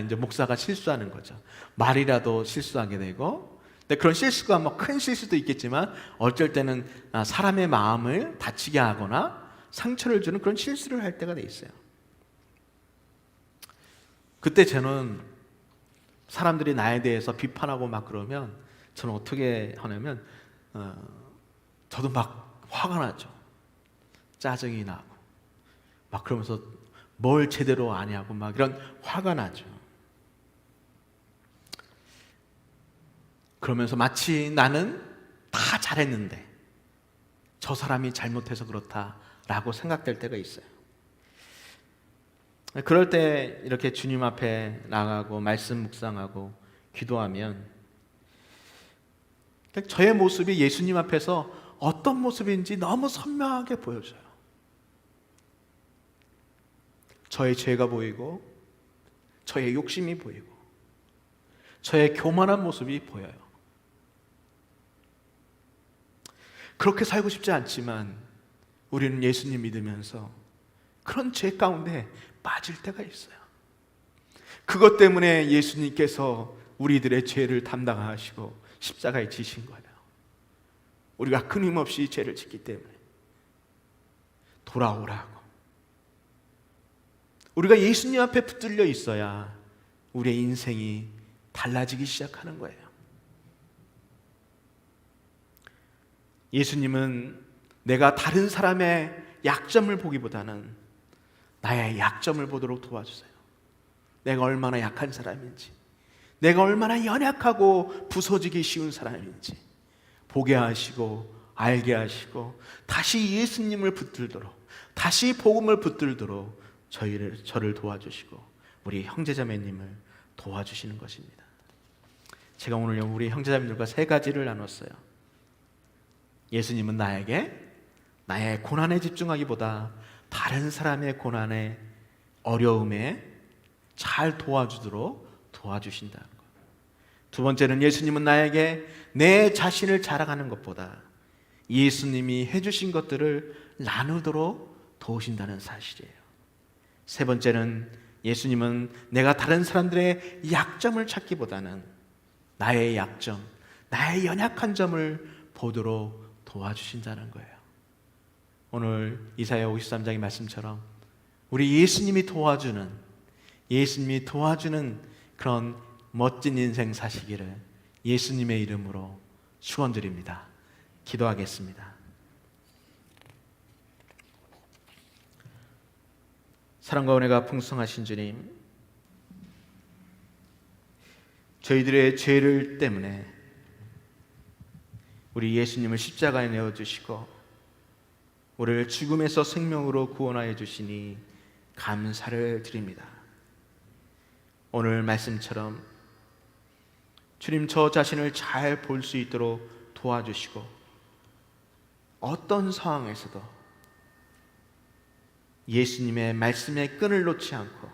이제 목사가 실수하는 거죠. 말이라도 실수하게 되고, 근데 그런 실수가 뭐 큰 실수도 있겠지만 어쩔 때는 사람의 마음을 다치게 하거나 상처를 주는 그런 실수를 할 때가 돼 있어요. 그때 저는 사람들이 나에 대해서 비판하고 막 그러면 저는 어떻게 하냐면 저도 막 화가 나죠. 짜증이 나고 막 그러면서 뭘 제대로 아냐고 막 이런 화가 나죠. 그러면서 마치 나는 다 잘했는데 저 사람이 잘못해서 그렇다라고 생각될 때가 있어요. 그럴 때 이렇게 주님 앞에 나가고 말씀 묵상하고 기도하면 저의 모습이 예수님 앞에서 어떤 모습인지 너무 선명하게 보여져요. 저의 죄가 보이고 저의 욕심이 보이고 저의 교만한 모습이 보여요. 그렇게 살고 싶지 않지만 우리는 예수님 믿으면서 그런 죄 가운데 빠질 때가 있어요. 그것 때문에 예수님께서 우리들의 죄를 담당하시고 십자가에 지신 거예요. 우리가 끊임없이 죄를 짓기 때문에 돌아오라고. 우리가 예수님 앞에 붙들려 있어야 우리의 인생이 달라지기 시작하는 거예요. 예수님은 내가 다른 사람의 약점을 보기보다는 나의 약점을 보도록 도와주세요. 내가 얼마나 약한 사람인지, 내가 얼마나 연약하고 부서지기 쉬운 사람인지 보게 하시고 알게 하시고 다시 예수님을 붙들도록, 다시 복음을 붙들도록 저를 도와주시고 우리 형제자매님을 도와주시는 것입니다. 제가 오늘 우리 형제자매들과 세 가지를 나눴어요. 예수님은 나에게 나의 고난에 집중하기보다 다른 사람의 고난에, 어려움에 잘 도와주도록 도와주신다는 것. 두 번째는 예수님은 나에게 내 자신을 자랑하는 것보다 예수님이 해주신 것들을 나누도록 도우신다는 사실이에요. 세 번째는 예수님은 내가 다른 사람들의 약점을 찾기보다는 나의 약점, 나의 연약한 점을 보도록 도와주신다는 거예요. 오늘 이사야 53장의 말씀처럼 우리 예수님이 도와주는 그런 멋진 인생 사시기를 예수님의 이름으로 축원드립니다. 기도하겠습니다. 사랑과 은혜가 풍성하신 주님, 저희들의 죄를 때문에 우리 예수님을 십자가에 내어주시고 우리를 죽음에서 생명으로 구원하여 주시니 감사를 드립니다. 오늘 말씀처럼 주님, 저 자신을 잘 볼 수 있도록 도와주시고 어떤 상황에서도 예수님의 말씀에 끈을 놓지 않고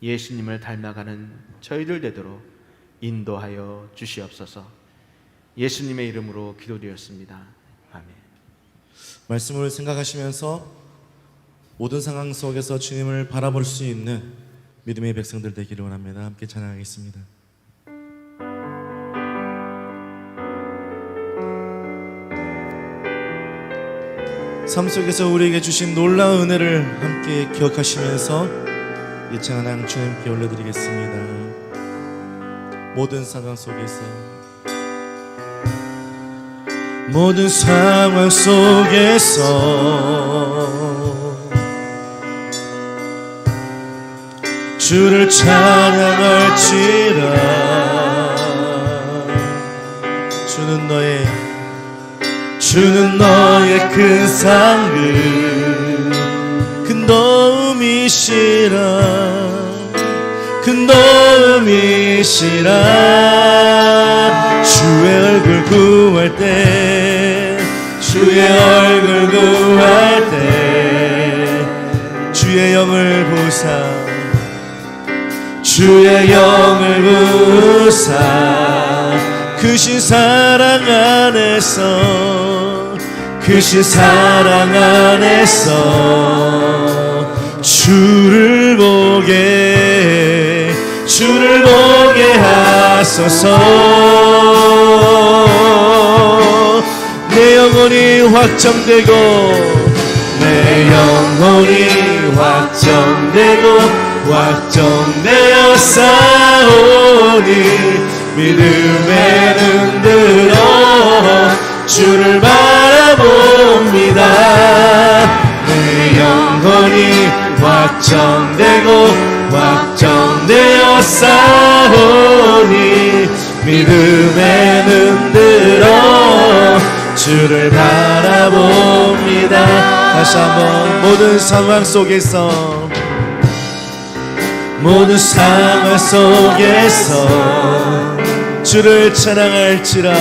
예수님을 닮아가는 저희들 되도록 인도하여 주시옵소서. 예수님의 이름으로 기도드렸습니다. 아멘. 말씀을 생각하시면서 모든 상황 속에서 주님을 바라볼 수 있는 믿음의 백성들 되기를 원합니다. 함께 찬양하겠습니다. 삶 속에서 우리에게 주신 놀라운 은혜를 함께 기억하시면서 이 찬양 주님께 올려드리겠습니다. 모든 상황 속에서, 모든 상황 속에서 주를 찬양할지라. 주는 너의 큰 상급, 큰 도움이시라, 큰 도움이시라. 주의 얼굴 구할 때, 주의 얼굴 구할 때, 주의 영을 보사, 주의 영을 부사, 크신 사랑 안에서, 크신 사랑 안에서 주를 보게 하소서. 내 영혼이 확정되고, 내 영혼이 확정되고 확정되어 싸우니 믿음에 눈들어 주를 바라봅니다. 내 영혼이 확정되고 확정되어 싸우니 믿음에 눈들어 주를 바라봅니다. 다시 한번 모든 상황 속에서, 모든 상황 속에서 주를 찬양할지라,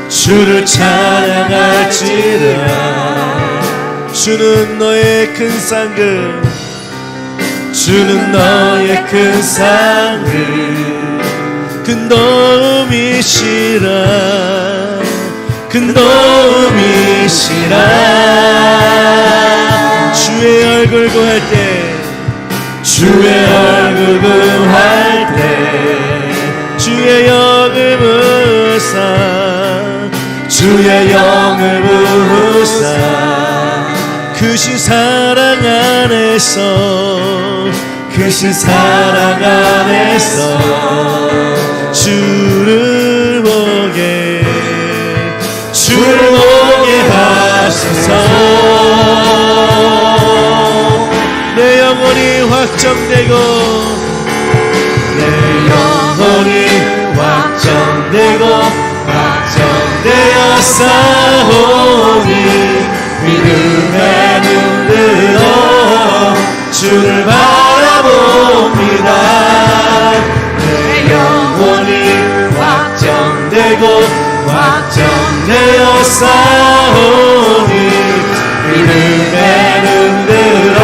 주를 찬양할지라. 주는 너의 큰 상급, 주는 너의 큰 상급, 큰 도움이시라, 큰 도움이시라. 주의 얼굴 구할 때, 주의 얼굴 구할 때, 주의 영을 부사, 주의 영을 부으사 크신 사랑 안에서 크신 사랑 안에서 주를 보게 하소서. 내 영혼이 확정되고 내 영혼이 확정되고 확정되어 싸우니 믿음의 눈으로 주를 바라봅니다. 내 영혼이 확정되고 확정되어 싸우니 믿음의 눈으로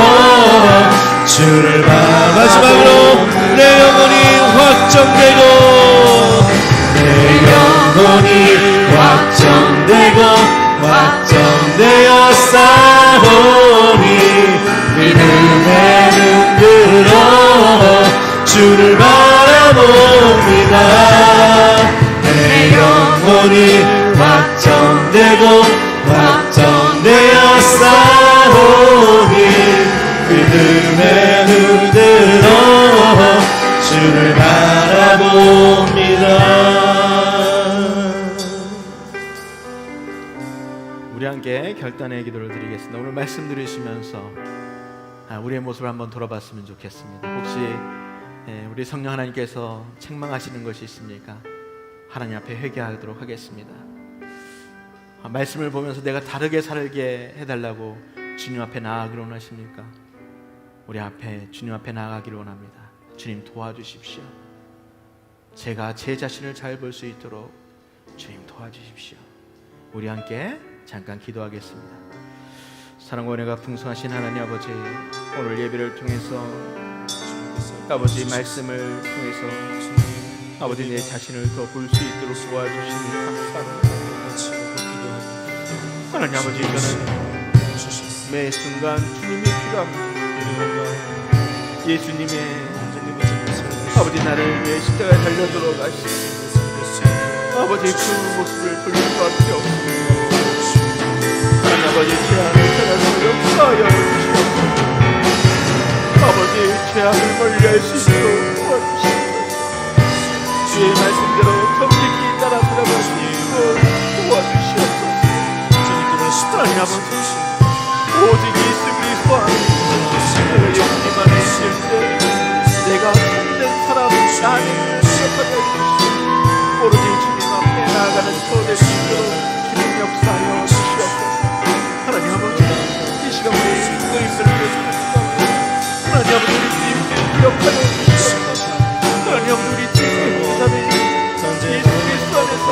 주를 마지막으로 내 영혼이 확정되고 내 영혼이 확정되고 확정되어 싸우니 믿음의 눈으로 주를 바라봅니다. 내 영혼이 확정되고 확정되어 싸우니 믿음의 눈으로 주를 바라봅니다. 우리 함께 결단의 기도를 드리겠습니다. 오늘 말씀 들으시면서 우리의 모습을 한번 돌아봤으면 좋겠습니다. 혹시 우리 성령 하나님께서 책망하시는 것이 있습니까? 하나님 앞에 회개하도록 하겠습니다. 말씀을 보면서 내가 다르게 살게 해달라고 주님 앞에 나아가기를 원하십니까? 우리 앞에 주님 앞에 나아가기를 원합니다. 주님 도와주십시오. 제가 제 자신을 잘 볼 수 있도록 주님 도와주십시오. 우리 함께 잠깐 기도하겠습니다. 사랑과 은혜가 풍성하신 하나님 아버지, 오늘 예배를 통해서 아버지 말씀을 통해서 아버지 내 자신을 더 볼 수 있도록 도와주시니 감사합니다. 하나님 아버지, 저는 매 순간 주님이 필요합니다. 예수님의 아버지 나를 위해 십자가에 달려 들어가시고 아버지 그 모습을 볼 수밖에 없습니다. 하나님 아버지 죄악을 찾아서 역사하여 주시옵소서. 아버지 죄악을 멀리할 수 있도록 도와주시옵소서. 주의 말씀대로 정직히 따라 살아갈 수 있도록 도와주시옵소서. 하나님 아버지, 오직 예수 그리스도 안에서 내가 예수님 안에 있을 때 내가 참된 사람 나를 기억하게 해주시고 오로지 주님 앞에 나아가는 저 될 수 있도록 주님 역사하여 주시옵소서. 하나님 아버지, 이 시간 우리 주님들을 위해서 하나님 아버지 우리 주님께 기억하여 주시옵소서. 하나님 아버지 우리 주님의 모자를 예수 그리스도 안에서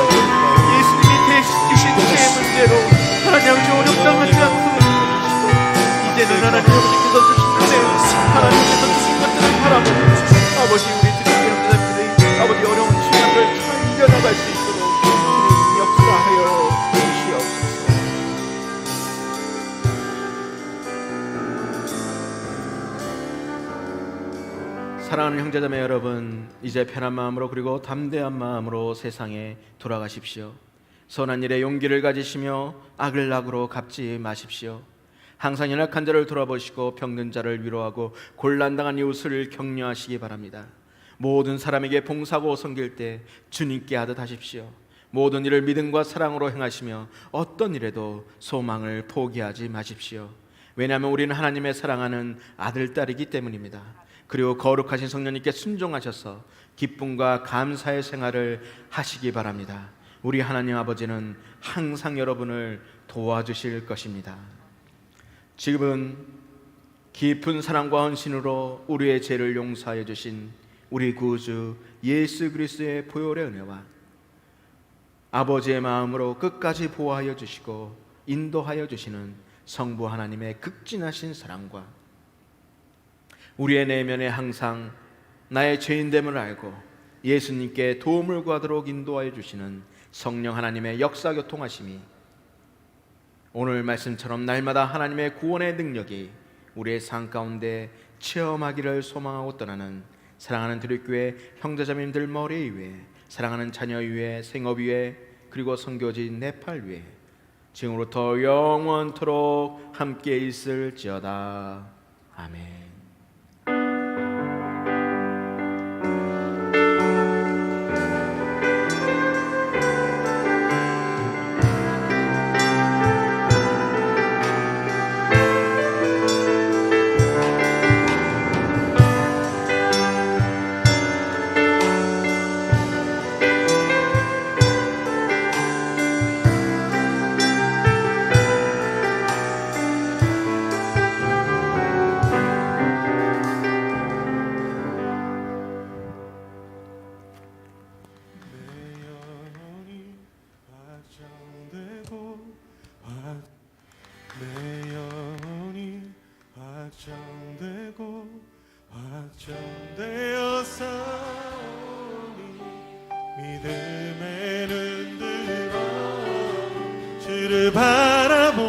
예수님이 대신주신 죄의 문제로 하나님 아버지 어렵당하지 않도록 해주시고 이제는 하나님 아버지께서 주신 은혜 하나님께서 주신 것들을 바라보고 아버지 우리 주님의 형제자매들이 아버지 어려운 시간을 잘 이겨나갈 수 있도록 주님 역사하여 주시옵소서. 사랑하는 형제자매 여러분, 이제 편한 마음으로 그리고 담대한 마음으로 세상에 돌아가십시오. 선한 일에 용기를 가지시며 악을 악으로 갚지 마십시오. 항상 연약한 자를 돌아보시고 병든 자를 위로하고 곤란당한 이웃을 격려하시기 바랍니다. 모든 사람에게 봉사하고 섬길 때 주님께 하듯 하십시오. 모든 일을 믿음과 사랑으로 행하시며 어떤 일에도 소망을 포기하지 마십시오. 왜냐하면 우리는 하나님의 사랑하는 아들, 딸이기 때문입니다. 그리고 거룩하신 성령님께 순종하셔서 기쁨과 감사의 생활을 하시기 바랍니다. 우리 하나님 아버지는 항상 여러분을 도와주실 것입니다. 지금은 깊은 사랑과 헌신으로 우리의 죄를 용서하여 주신 우리 구주 예수 그리스도의 보혈의 은혜와 아버지의 마음으로 끝까지 보호하여 주시고 인도하여 주시는 성부 하나님의 극진하신 사랑과 우리의 내면에 항상 나의 죄인됨을 알고 예수님께 도움을 구하도록 인도하여 주시는 성령 하나님의 역사 교통하심이 오늘 말씀처럼 날마다 하나님의 구원의 능력이 우리의 삶 가운데 체험하기를 소망하고 떠나는 사랑하는 드립교회 형제자매님들 머리 위에, 사랑하는 자녀 위에, 생업 위에, 그리고 선교지 네팔 위에 지금부터 영원토록 함께 있을지어다. 아멘.